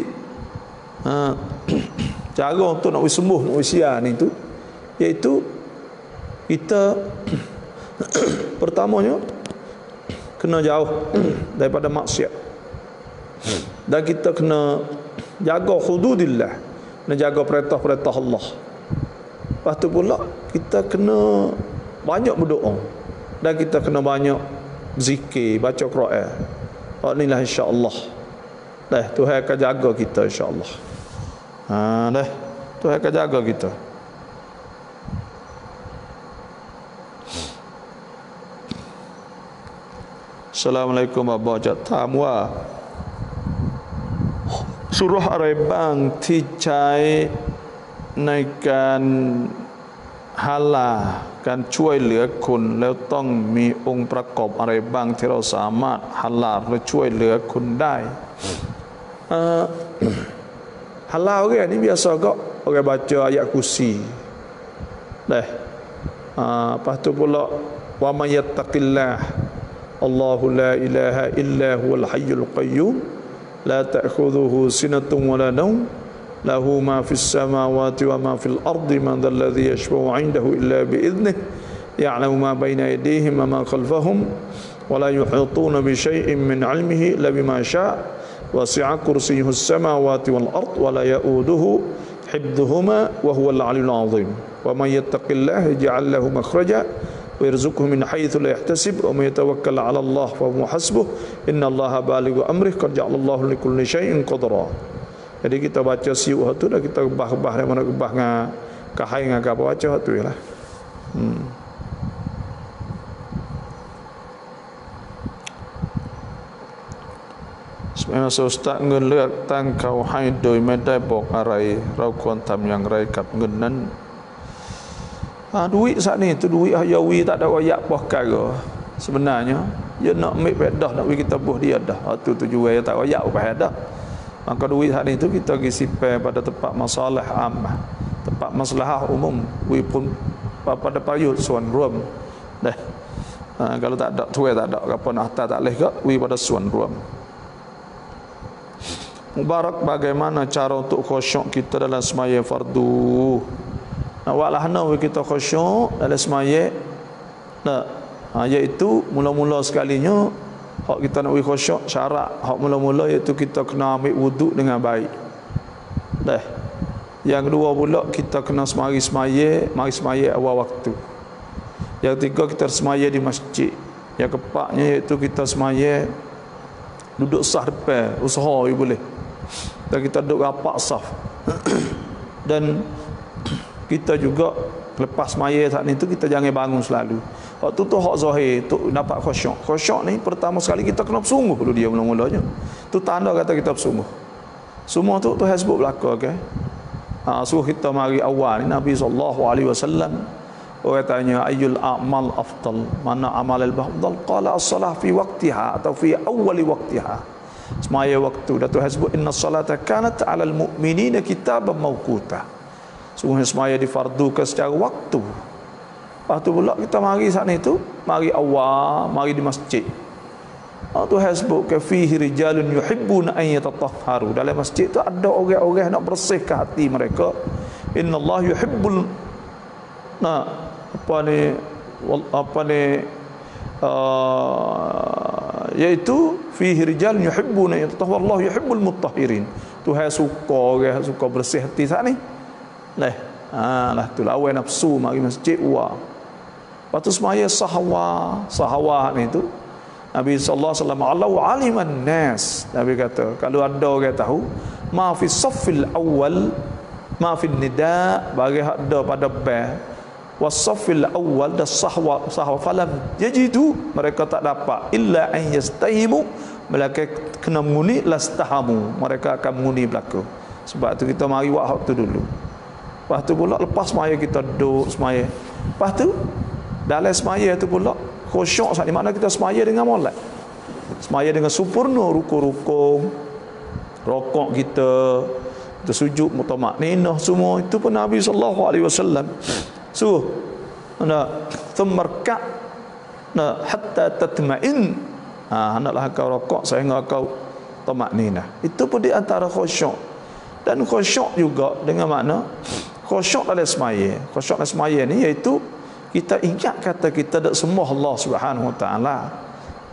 cara untuk nak sembuh manusia ni tu iaitu kita pertamanya kena jauh daripada maksiat. Dan kita kena jaga hududillah, kena jaga perintah-perintah Allah. Lepas tu pula kita kena banyak berdoa dan kita kena banyak zikir, baca Quran. Inilah insya-Allah. Tuhan akan jaga kita insya-Allah. Tuhan akan jaga kita. Assalamualaikum warahmatullahi wabarakatuh. Surah Ar-Rahman ที่ใช้ในการฮาลาลการช่วยเหลือคนแล้วต้องมีองค์ประกอบอะไรบ้างที่เราสามารถฮาลาลและช่วยเหลือคนได้ฮาลาลni biasa kok orang baca ayat kursi. Lepas tu pula wa may yattaqillah Allahu la ilaha illa huwal hayyul qayyum la ta'khudhuhu sinatun wa la nawm lahu ma fis samawati wa ma fil ardi man dhal ladzi yashfa'u 'indahu illa bi idhnihi ya'lamu ma bayna aydihim wa ma khalfahum wa la yuhituna bi shay'in min 'ilmihi illa bima syaa' wasi'a kursiyyuhu as-samawati wal ard wa la ya'uduhu hifdhuhuma wa huwal 'aliyyul 'azim wa man yattaqillaha yaj'al lahu makhraja ويرزقه من حيث لا يحتسب ومن يتوكل على الله فهو حسبه إن الله بالغ أمره قد جعل الله لكل شيء قدرا. Jadi kita baca siuh tu dah kita gebah-gebah dari mana gebah ngah kahai ngah apa baca tu lah. Sebenarnya Ustaz เงินเลือกตั้งเขาให้โดยไม่ได้บอกอะไรเราควรทำอย่างไรกับเงินนั้นduit saat ni tu duit hayawi tak ada royak apa perkara. Sebenarnya dia nak ambil faedah, nak bagi kita buh dia dah. Tu tujuan dia tak royak apa dah. Maka duit saat ni tu kita pergi simpan pada tempat masalah ammah, tempat maslahah umum, we pun pada payut suan ruam. Kalau tak ada tuai tak ada apa nak hantar tak leh ke we pada suan ruam. Mubarak, bagaimana cara untuk khusyuk kita dalam sembahyang fardu? Awaklah hendak kita khusyuk dalam sembahyang. Iaitu mula-mula sekalinya hak kita nak khusyuk syarat hak mula-mula iaitu kita kena ambil wuduk dengan baik. Yang kedua pula kita kena mari sembahyang awal waktu. Yang ketiga kita sembahyang di masjid. Yang keempatnya iaitu kita sembahyang duduk saf depan, usaha boleh. Dan kita duduk rapat saf. Dan kita juga lepas maya saat ni tu kita jangan bangun selalu. Waktu tu hak zahir tu dapat khusyuk. Khusyuk ni pertama sekali kita kena bersungguh dulu dia mula-mulanya. Tu tanda kata kita bersungguh. Semua tu Tuhan sebut belaka okey. Suruh kita mari awal ni Nabi SAW orang tanya ayyul a'mal afdal, mana amal al-afdal? Qala as-salah fi waqtiha atau fi awwali waqtiha. Semaya waktu. Dan Tuhan sebut inna salata kanat 'alal mu'minina kitaban mawquta. Sungguh semaya difardukan secara waktu. Lepas tu pula kita mari saat ni tu, mari awal, mari di masjid. Tuhan sebut ke fihi rijalun yuhibbuna an yatatahharu. Dalam masjid tu ada orang-orang nak bersihkan hati mereka. Innallaha yuhibbul iaitu fihi rijal yuhibbuna yatahharallahu yuhibbul mutahhirin. Tuhan suka orang suka bersih hati sat ni. Lah tu lawan nafsu mari masjid wa. Lepas tu semaya sahwa ni tu Nabi sallallahu alaihi wasallam Allah aliman nas. Nabi kata kalau ada orang tahu ma fi saffil awal ma fi nida bagi ada pada bab wasaffil awal dan sahwa falam yajidu mereka tak dapat illa an yastahimu mereka kena menguni lastahamu mereka akan menguni belaka. Sebab tu kita mari buat hak tu dulu. Lepas tu pula lepas semaya kita duduk semaya. Lepas tu dalam semaya tu pula khusyuk saat ni makna kita semaya dengan molek. Semaya dengan sempurna rukun-rukun rokok kita sujud mutamakninah semua itu pun Nabi sallallahu alaihi wasallam suruh thummarka hatta tatma'in hendaklah kau rokok sehingga kau tamakninah. Itu pun di antara khusyuk. Dan khusyuk juga dengan makna khusyuk dalam semaya. Khusyuk dalam semaya ni iaitu kita ingat kata kita dak sembah Allah Subhanahu wa taala.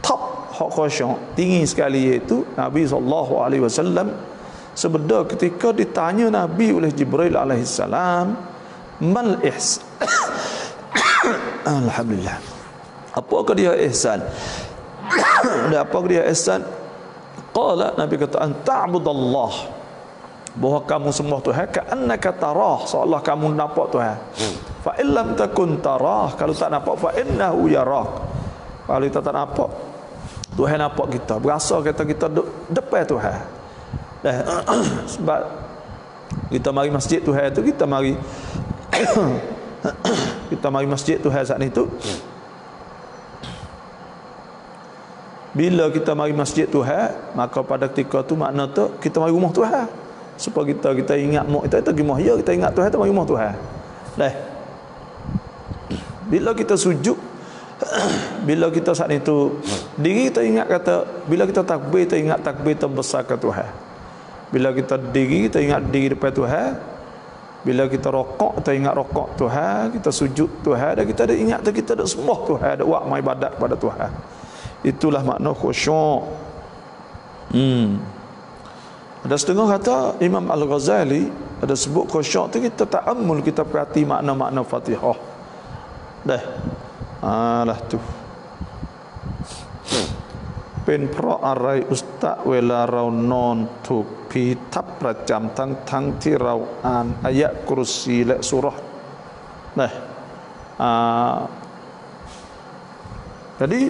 Top hak khusyuk tinggi sekali iaitu Nabi sallallahu alaihi wasallam sebeda ketika ditanya Nabi oleh Jibril alaihi salam mal ihsan. Alhamdulillah. Apakah dia ihsan? Apakah dia ihsan? Qala Nabi kata anta'budallah bahwa kamu sembah Tuhan ka'annaka tarah seolah kamu nampak Tuhan. Fa illam takun tarah kalau tak nampak fa innahu yarak. Kalau kita tak nampak Tuhan nampak kita. Berasa kata kita depan Tuhan. Sebab kita mari masjid Tuhan tu kita mari masjid Tuhan saat ni tu bila kita mari masjid Tuhan maka pada ketika tu makna tu kita mari rumah Tuhan supaya kita ingat mak kita pergi rumah ya kita ingat Tuhan tu mari rumah Tuhan. Bila kita sujud bila kita saat itu diri kita ingat kata bila kita takbir kita ingat takbir terbesar ke Tuhan. Bila kita diri kita ingat diri depan Tuhan. Bila kita rokok kita ingat rokok Tuhan, kita sujud Tuhan dan kita ada ingat kita ada sembah Tuhan, ada buat ibadat kepada Tuhan. Itulah makna khusyuk. Ada setengah kata Imam Al-Ghazali ada sebut khusyuk tu kita ta'ammul, kita perhati makna-makna Fatihah. Lah tu. Pen pro arai ustaz wela rau non ถูกพิทับประจำทั้งที่เราอ่านอายะกุรซีและซูเราะห์jadi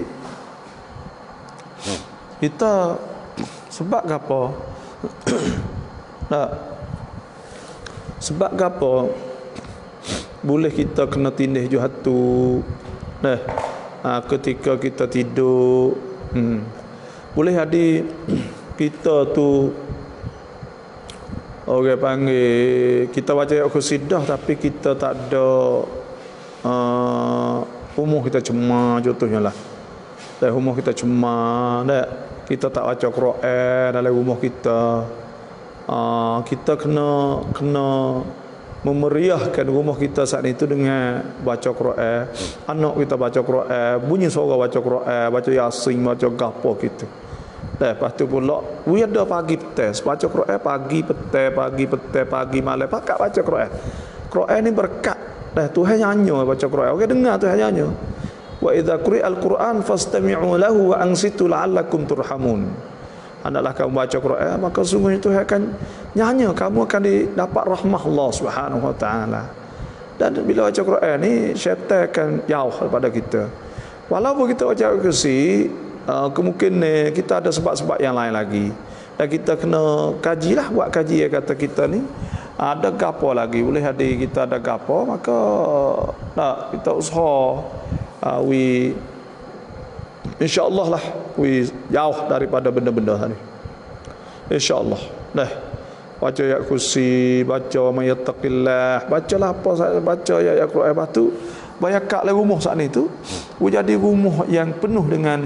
kita sebab apa sebab apa boleh kita kena tindih juhatu ketika kita tidur boleh ada kita tu orang panggil kita baca ayat kursi dah tapi kita tak ada umur kita cemar contohnya lah. Dan umur kita cemar kita tak baca Quran dalam rumah kita. Kita kena memeriahkan rumah kita saat itu dengan baca Quran. Anak kita baca Quran, bunyi suara baca Quran, baca Yasin, baca gapo gitu. Lepas tu pula we ada pagi petang baca Quran pagi malam pakak baca Quran. Quran ni berkat. Tuhan nyanyi baca Quran. Okey dengar Tuhan nyanyi. Wa idza quri'al Quran fastami'u lahu wa ansitu la'allakum turhamun. Hendaklah kamu baca Quran maka sungguhnya Tuhan akan nyanyi, kamu akan dapat rahmah Allah Subhanahu wa taala. Dan bila baca Quran ni syaitan akan jauh daripada kita. Walaupun kita baca kursi kemungkinan kita ada sebab-sebab yang lain lagi. Dan kita kena kajilah, buat kaji kata kita ni ada gapo lagi boleh ada kita ada gapo maka kita usaha insya-Allah lah jauh daripada benda-benda tadi insya-Allah. Baca ayat kursi, baca mayattaqillah, bacalah apa saya baca ayat Quran batu bayakak le rumah saat ni tu jadi rumah yang penuh dengan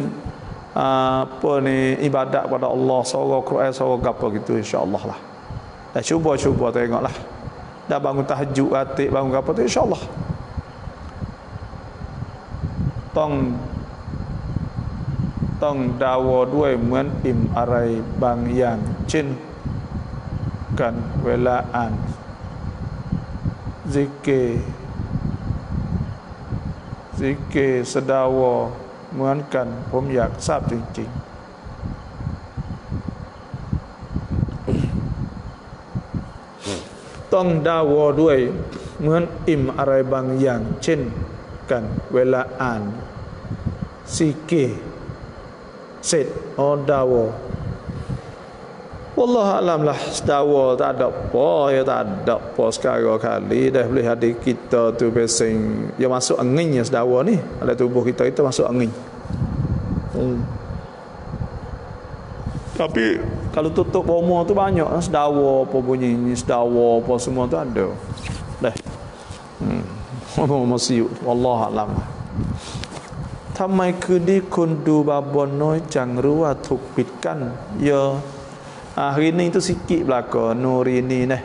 apa ni ibadat kepada Allah, surah Quran, surah gapo gitu insya-Allah lah. Dah cuba tengoklah. Dah bangun tahajud, atik bangun gapo tu insya-Allah. Tong ต้องดาวอด้วยเหมือนอิ่มอะไรบางอย่างเช่นกันเวลาอ่านซิกเกสดาวอเหมือนกันผมอยากทราบจริงๆต้องดาวอด้วยเหมือนอิ่มอะไรบางอย่างเช่นกันเวลาอ่านซิกเกเสร็จดาวอWallah alam lah sedawa tak ada apa ya tak ada apa sekarang kali dah boleh hadir kita tu pesing ya masuk angin ya sedawa ni ada tubuh kita itu masuk angin. Tapi kalau tutup bomo tu banyak sedawa apa bunyi sedawa apa semua tu ada. Dah. Masih wallah alam. ทำไมคืนนี้คนดูบาบอนน้อยจังหรือว่าถูกปิดกั้นเยอะhari ni tu sikit belaka Nurini ni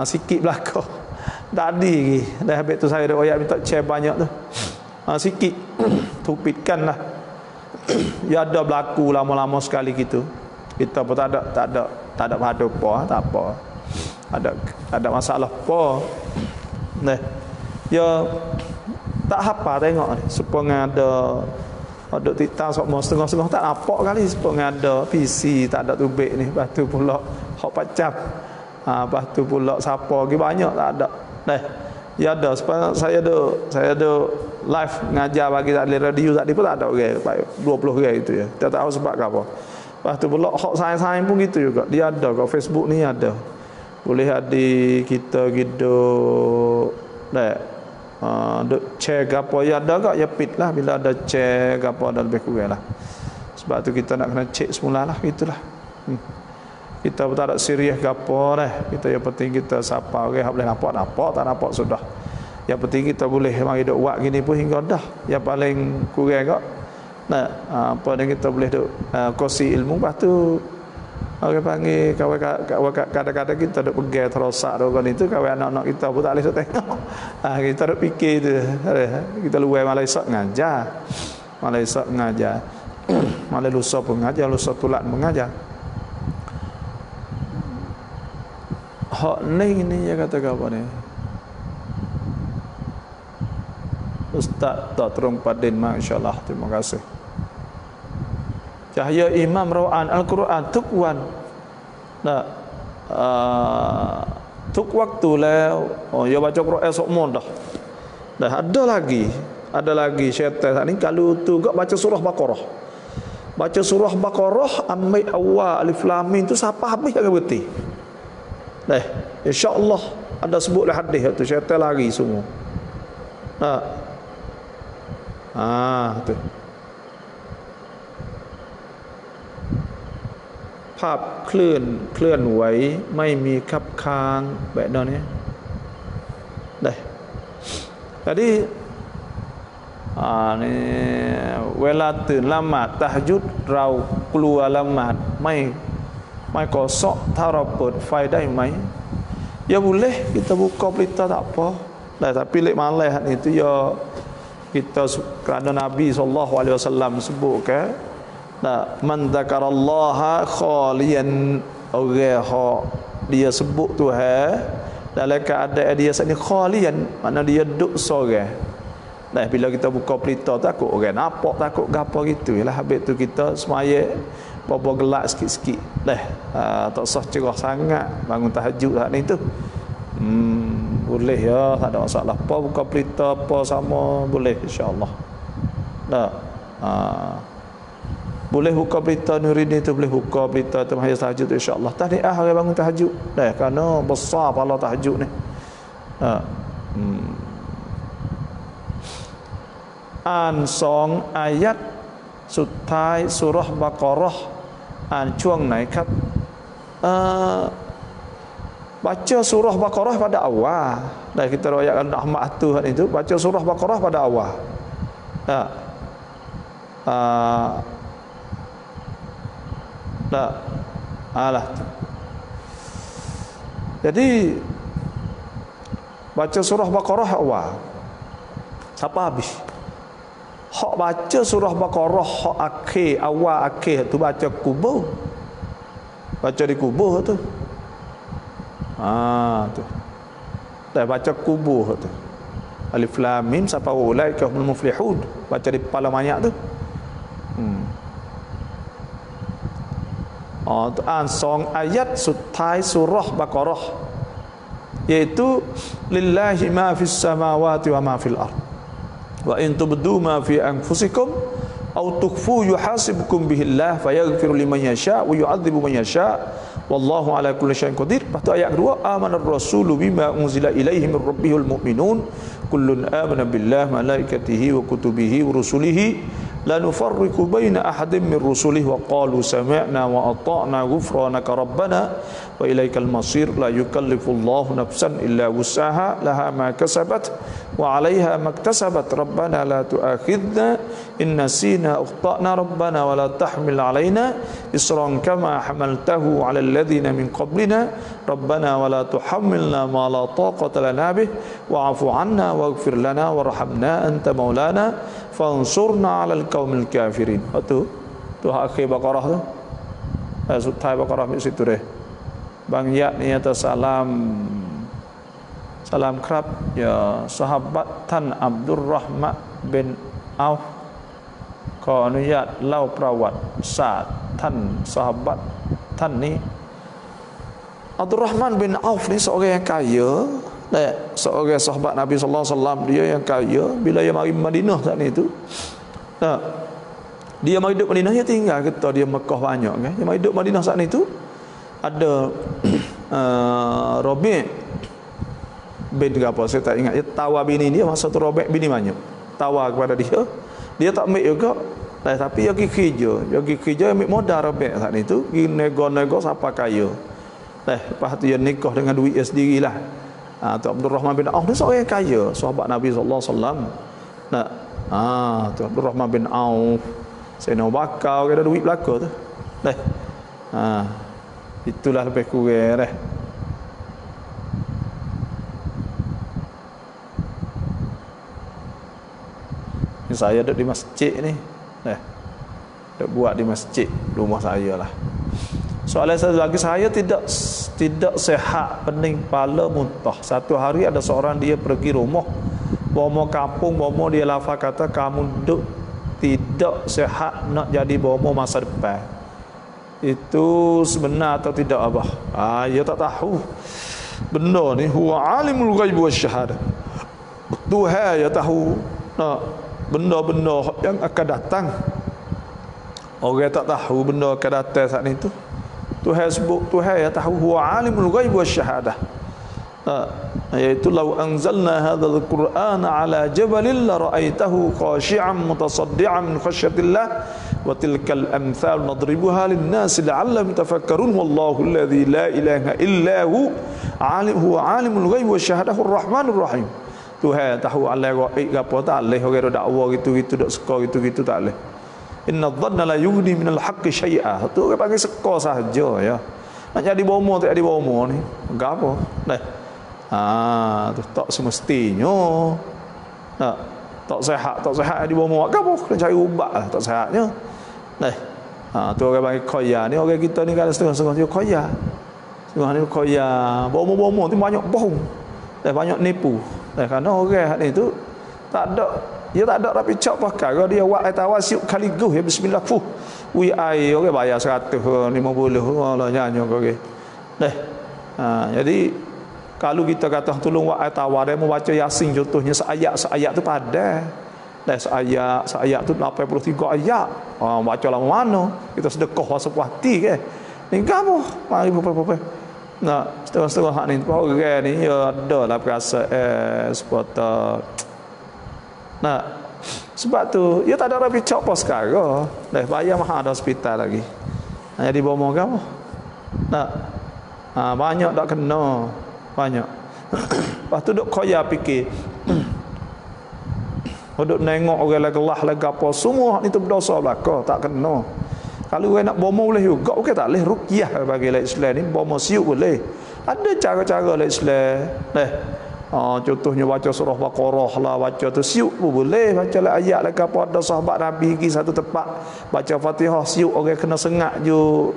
sikit belaka tadi dah habis tu saya dah ayat minta share banyak tu sikit tupitkan lah ya ada berlaku lama-lama sekali gitu kita pun tak ada pada apa tak apa ada masalah apa nah ya tak apa tengok ni supaya ada titang sok mau setengah-setengah tak nampak kali supaya ada PC tak ada tubik ni lepas tu pula hok pacap lepas tu pula siapa lagi banyak tak ada ya ada supaya saya ada live ngajar bagi taklim radio tadi pun tak ada orang 20 orang itu ya tak tahu sebab apa lepas tu pula hok sains pun gitu juga dia ada kat Facebook ni ada boleh hadir kita gitu duk share gapo ya ada gak ya pit lah bila ada share gapo ada lebih kurang lah sebab tu kita nak kena cek semula lah gitulah kita tak ada serius gapo dah kita yang penting kita sapa orang boleh nampak tak nampak sudah yang penting kita boleh mari duk buat gini pun hingga dah yang paling kurang gak apa yang kita boleh duk kongsi ilmu lepas tu orang panggil kawan kadang-kadang kita duk pegang terosak kan itu kawan anak-anak kita pun tak boleh tengok kita duk fikir tu kita luar Malaysia ngajar Malaysia lusa pun ngajar lusa tulat mengajar hak ni dia kata apa ni Ustaz tak terung padin masya-Allah terima kasih cahaya imam rawaan Al-Quran tukwan tuk waktu lah ya baca Quran sokmon dah ada lagi syaitan ni kalau tu gak baca surah Baqarah ambil awal alif lam mim tu siapa habis akan berhenti insya-Allah ada sebutlah hadis tu syaitan lari semua tuภาพเคลื่อนไหวไม่มีคับค้างแบบนี้ได้jadiนี่เวลาตื่นละหมาดตะฮัจญุดเรากลัวละหมาดไม่กอซอกถ้าเราเปิดไฟได้ไหมya boleh kita buka berita tak apa tapi lek malah itu ya kita kerana Nabi SAW sebutkan man dzakarallaha khaliyan orang dia sebut Tuhan dalam keadaan dia saat ni khaliyan makna dia duduk seorang bila kita buka pelita takut orang nampak takut gapo gitu lah habis tu kita semaya apa gelak sikit-sikit tak sah cerah sangat bangun tahajud saat ni tu boleh ya tak ada masalah apa buka pelita apa sama boleh insya-Allah boleh buka berita Nurini tu boleh buka berita tahajud tahajud insya-Allah tahniah orang bangun tahajud kerana besar pahala tahajud ni an 2 ayat สุดท้ายsurah Baqarah อ่านช่วงไหนครับbaca surah Baqarah pada awal kita riwayatkan Ahmad tu itu baca surah Baqarah pada awal jadi baca surah Baqarah awal sampai habis Hak baca surah Baqarah hak akhir, awal akhir tu baca kubur. Baca di kubur tu. Tu. Dah baca kubur tu. Alif Lam Mim sampai ulaika humul muflihun. Baca di kepala mayat tu. Tu song ayat sutai surah Baqarah, iaitu lillahi ma fis samawati wa ma fil ard wa in tubdu ma fi anfusikum aw tukhfu yuhasibukum bihillah fayaghfiru liman yasha wa yu'adzibu man yasha wallahu ala kulli syai'in qadir. Lepas tu ayat kedua, amanar rasulu bima unzila ilaihi min rabbihil mu'minun kullun amana billahi malaikatihi wa kutubihi wa rusulihi la nufarriqu baina ahadin min rusulihi wa qalu sami'na wa ata'na ghufranaka rabbana wa ilaikal masir la yukallifullahu nafsan illa wus'aha laha ma kasabat wa 'alaiha maktasabat rabbana la tu'akhidna in nasina akhtana rabbana wa la tahmil 'alaina isran kama hamaltahu 'alal ladzina min qablina rabbana wa la tuhammilna ma la taqata lana bih wa'fu 'anna waghfir lana warhamna anta maulana fansurna 'alal qaumil kafirin. Tu akhir Baqarah tu. Sutai Baqarah di situ deh. Bang ya ni atas salam kerap ya sahabat Tan Abdurrahman bin Auf. Kau anunyat lau perawat saat Tan sahabat Tan ni Abdurrahman bin Auf ni seorang yang kaya. Seorang sahabat Nabi sallallahu alaihi wasallam, dia yang kaya. Bila dia mari Madinah saat ni tu, dia mari duduk Madinah, dia tinggal kita dia Mekah banyak kan. Dia mari duduk Madinah saat ni tu ada Rabi' bin apa saya tak ingat, dia tawar bini dia. Masa tu Rabi' bini banyak tawar kepada dia tak ambil juga. Tapi dia pergi kerja ambil modal Rabi' saat ni tu, pergi nego-nego sampai kaya. Lepas tu dia nikah dengan duit dia sendirilah. Tu Abdurrahman bin Auf ni seorang yang kaya, sahabat Nabi sallallahu alaihi wasallam. Tu Abdurrahman bin Auf, Sayyidina Abu Bakar ada duit belaka tu. Itulah lebih kurang dah. Ni saya duduk di masjid ni. Duduk buat di masjid rumah saya lah. Soalan saya bagi saya tidak sehat, pening kepala, muntah. Satu hari ada seorang dia pergi rumah, bomo kampung, bomo dia lafaz kata kamu duduk tidak sehat nak jadi bomo masa depan. Itu sebenar atau tidak abah? Ya tak tahu. Benda ni huwa alimul ghaib wasyahadah. Tuhan ya tahu benda-benda yang akan datang. Orang tak tahu benda akan datang saat ni tu. Tuhan sebut, Tuhan ya tahu, huwa alimul ghaib wasyahadah. Iaitu law anzalna hadzal qur'ana ala jabalin la ra'aitahu khashi'an mutasaddian min khasyatillah wa tilkal amthal nadribuha lin-nas la'allahum tafakkarun wallahu alladzi la ilaha illa hu huwa alimul ghaib wasyahadahur rahmanur rahim. Tuhan tahu alam ghaib apa tak leh orang dakwa gitu-gitu dak seka gitu-gitu tak leh. Inna dhanna la yughni minal haqqi syai'a. Tu orang panggil seka sahaja ya. Nak jadi bomo tak jadi bomo ni. Gapo? Tu tak semestinya. Tak sihat jadi bomo. Gapo? Kena cari ubat lah tak sihatnya. Tu orang panggil koya ni. Orang kita ni kan setengah-setengah dia koya. Setengah ni koya. Bomo-bomo tu banyak bohong. Banyak nipu. Kerana orang ni tu tak ada, dia tak ada rapi cak pakai. Kalau dia buat tawasiuk kali guh ya bismillah fuh. Wi ai orang bayar 150 Allah nyanyi okey. Jadi kalau kita kata tolong buat tawar dia mau baca Yasin contohnya seayat tu padah. Seayat tu 83 ayat. Baca lama mana? Kita sedekah rasa puas hati ke? Ni gapo? Mari apa-apa. Setengah-setengah hak ni orang ni ya ada lah perasa sepatah. Sebab tu dia tak ada rapi cak apa sekarang. Bayar mahal ada hospital lagi. Jadi bomo ke apa? Banyak tak kena. Banyak. Lepas tu duk koya fikir. Duk nengok orang legelah apa semua ni tu berdosa belaka, tak kena. Kalau orang nak bomo boleh juga, okey tak boleh ruqyah bagi Islam ni, bomo siuk boleh. Ada cara-cara Islam. Contohnya baca surah Baqarah lah, baca tu siuk pun boleh, baca lah ayat lah apa ada sahabat Nabi pergi satu tempat baca Fatihah siuk orang kena sengat je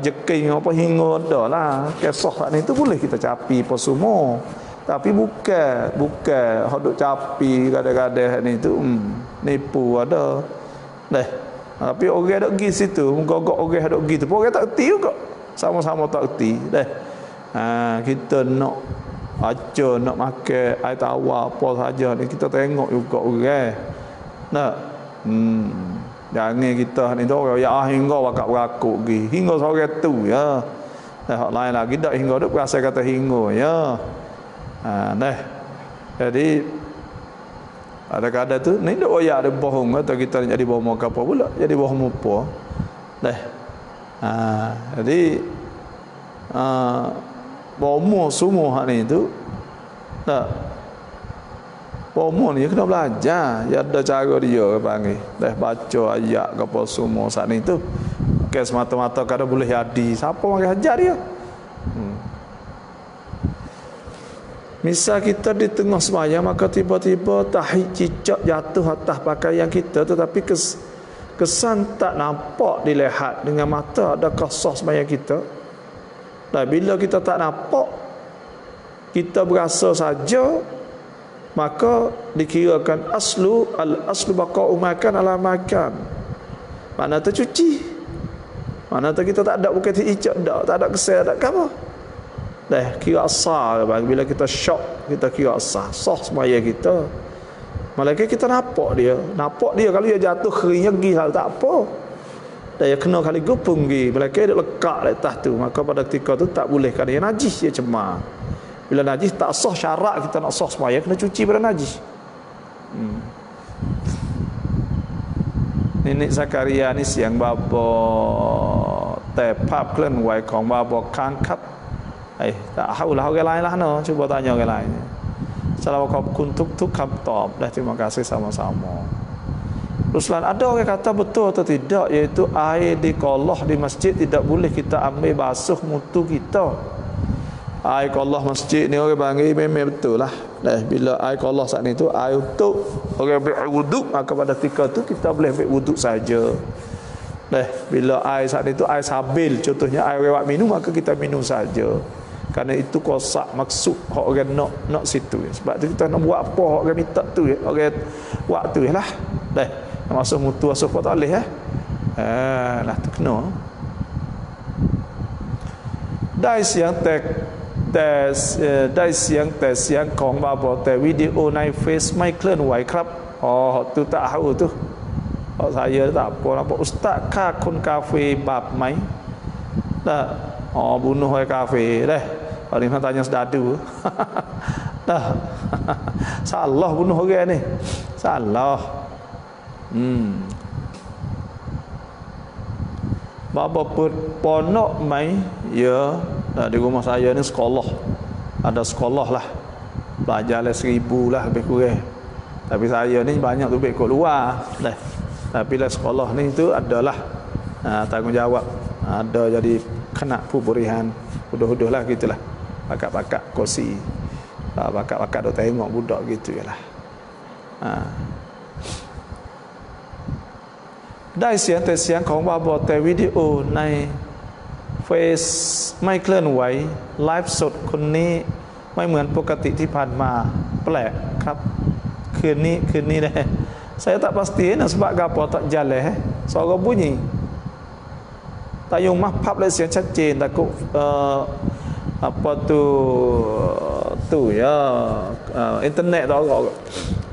jeking apa hingga ada lah kisah ni tu boleh kita capi apa semua. Tapi bukan hodok capi kadang-kadang ni tu nipu ada. Tapi orang dok pergi situ, muka-muka orang dok pergi tu, orang tak erti juga. Sama-sama tak erti. Kita nak baca, nak makan air tawar apa saja ni kita tengok juga orang. Jangan kita ni tu ya hingga wakak berakuk pergi. Hingga seorang tu ya. Hak lain lagi dak hingga duk berasa kata hingga ya. Jadi ada tu ni dak oyak ada bohong atau kita jadi bohong apa pula, jadi bohong apa. Jadi bohong semua hak ni tu bohong ni kena belajar, ya ada cara dia panggil. Baca ayat ke apa semua saat ni tu. Bukan semata-mata kada boleh jadi. Siapa mari ajar dia? Misal kita di tengah sembahyang maka tiba-tiba tahi cicak jatuh atas pakaian kita, tetapi kesan tak nampak dilihat dengan mata adakah sah sembahyang kita. Dan bila kita tak nampak, kita berasa saja, maka dikirakan aslu baqa'u makan ala makan. Mana tercuci, mana tu kita tak ada bukan cicak dak, tak ada kesal, tak apa. Kira asal bila kita syok, kita kira asal sah sembahyang kita. Malaikat kita nampak dia kalau dia jatuh keringnya pergi hal tak apa. Dia kena kali gupung pergi, malaikat dia lekat di atas tu, maka pada ketika tu tak boleh kerana dia najis, dia cemar. Bila najis tak sah, syarat kita nak sah sembahyang kena cuci pada najis. Nenek Zakaria ni siang bapa tepap kelan wai kong bapa kangkat. Tak tahu lah orang lain lah no. Cuba tanya orang lain. Assalamualaikum untukคำตอบ. Terima kasih sama-sama. Ruslan, ada orang kata betul atau tidak, iaitu air di kolah di masjid tidak boleh kita ambil basuh mutu kita. Air kolah masjid ni orang panggil memang betul lah. Bila air kolah saat ni tu air untuk orang ambil wuduk, maka pada ketika tu kita boleh ambil wuduk saja. Bila air saat ni tu air sabil, contohnya air orang minum, maka kita minum saja. Kerana itu kosak maksud hak orang nak situ. Sebab tu kita nak buat apa hak orang minta tu, orang buat tu lah. Masuk mutu masuk apa tak boleh lah tu kena. Dai siang tes siang ของบาบอแต่วิดีโอในเฟซไม่เคลื่อนไหวครับ tu tak tahu tu. Saya tak apa nampak ustaz kah kun kafe bab mai. Bunuh orang kafe paling nak tanya sedadu. Salah bunuh orang ni. Salah. Bapa ponok mai ya, di rumah saya ni sekolah. Ada sekolah lah. Belajar 1,000 lah lebih kurang. Tapi saya ni banyak tu baik kat luar. Tapi lah sekolah ni tu adalah tanggungjawab. Ada jadi kena pemberian huduh-huduh lah gitulah. Bakat-bakat kursi. Bakat-bakat duk tengok budak gitu jelah. Dai siang ของบาบอแต่วิดีโอในเฟซไม่เคลื่อนไหวไลฟ์สดคนนี้ไม่เหมือนปกติที่ผ่านมาแปลกครับคืนนี้deh. Saya tak pasti sebab apa tak jalan suara bunyi. Tak yung mahpap lah เสียงชัดเจน takut apa tu ya internet ตลอด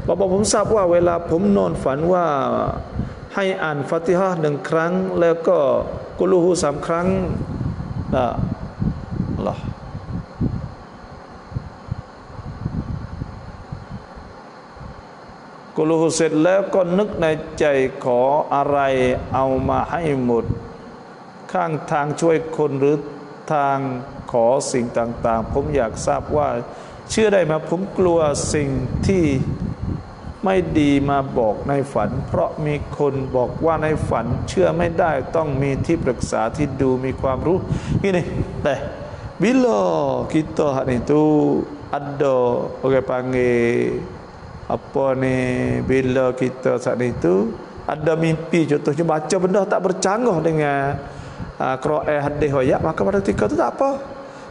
Bapak ผมทราบว่าเวลาผมนอนฝันว่าให้อ่านฟาติฮะห์1ครั้งแล้วก็กุลฮู3ครั้งอัลลอฮ์กุลฮูเสร็จแล้วก็นึกในใจขออะไรเอามาให้หมดข้างทางช่วยคนหรือทางขอสิ่งต่างๆผมอยากทราบว่าเชื่อได้ไหมผมกลัวสิ่งที่ไม่ดีมาบอกในฝันเพราะมีคนบอกว่าในฝันเชื่อไม่ได้ต้องมีที่ปรึกษาที่ดูมีความรู้ini bila kita hari itu ada orang panggil apa ni, bila kita saat itu ada mimpi, contohnya baca benda tak bercanggah dengan Quran, hadis, ayat, maka pada ketika itu tak apa.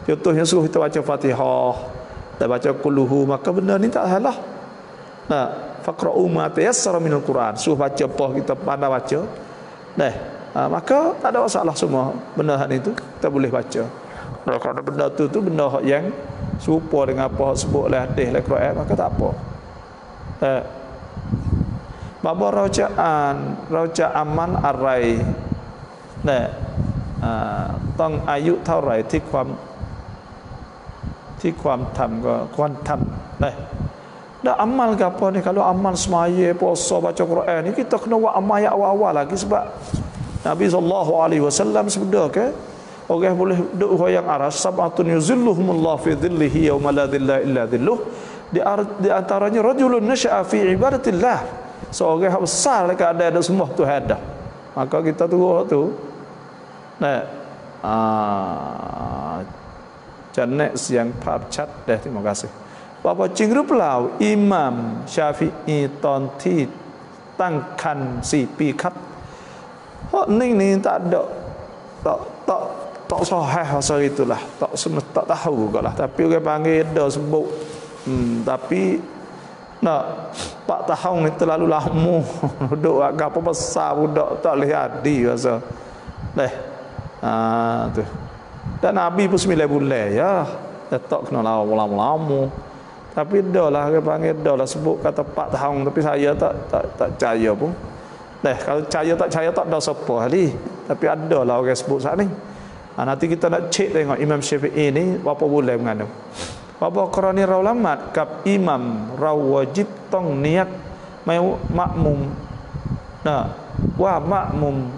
Contohnya suruh kita baca Fatihah dan baca Qulhu, maka benda ni tak salah. Nah, faqra'u ma tayassara minal Quran, suruh baca apa kita pandai baca. Maka tak ada masalah, semua benda itu kita boleh baca. Kalau benda tu benda yang serupa dengan apa sebut oleh hadis oleh Quran, maka tak apa. Bapa rojaan man arai ต้องอายุเท่าไหร่ที่ความทำก็ควรทำdah amal ke apa ni? Kalau amal semaya, puasa, baca Quran ni, kita kena buat amal yang awal-awal lagi, sebab Nabi SAW sebut ke orang boleh duduk hoyang aras, sab'atun yuzilluhumullah fi dhillihi yawma la dhilla illa dhilluh. Di antaranya rajulun nasha'a fi ibadatillah, seorang yang besar dekat ada semua Tuhan dah. Maka kita tunggu tu. Janek siangภาพ ชัด dah. Terima kasih. บอกว่าจริงหรือเปล่าอิหม่ามชาฟิอีตอนที่ตั้งครรภ์4 ปีครับเพราะนี่tak ada tak sahih pasal itulah, tak tahu juga lah, tapi orang panggil ada sebut tapi 4 tahun ni terlalu lama duduk agak apa besar budak tak boleh jadi rasa tu. Dan Nabi pun 9 bulan ya, tak kena lama-lama. Tapi dah lah dia panggil, dah lah sebut kata 4 tahun, tapi saya tak percaya pun. Kalau percaya tak percaya tak ada siapa hari. Tapi ada lah orang sebut saat ni. Nanti kita nak cek tengok Imam Syafi'i ni berapa bulan mengandung. Berapa kerana raulamat kap imam raw wajib tong niat makmum. Wa makmum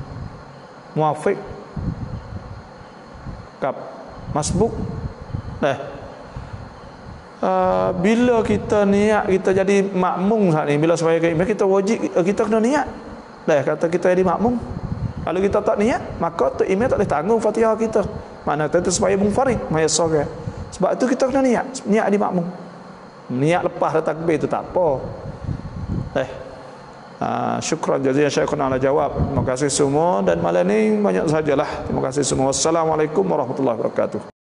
muafiq kap masbuk. Bila kita niat kita jadi makmum saat ni, bila supaya kita wajib, kita kena niat. Kata kita jadi makmum. Kalau kita tak niat, maka tu imam tak boleh tanggung Fatihah kita. Mana tu supaya munfarid mayasar. Sebab itu kita kena niat di makmum. Niat lepas dah takbir itu tak apa. Syukran jazilan Syekhuna ala jawab. Terima kasih semua, dan malam ni banyak sajalah. Terima kasih semua. Wassalamualaikum warahmatullahi wabarakatuh.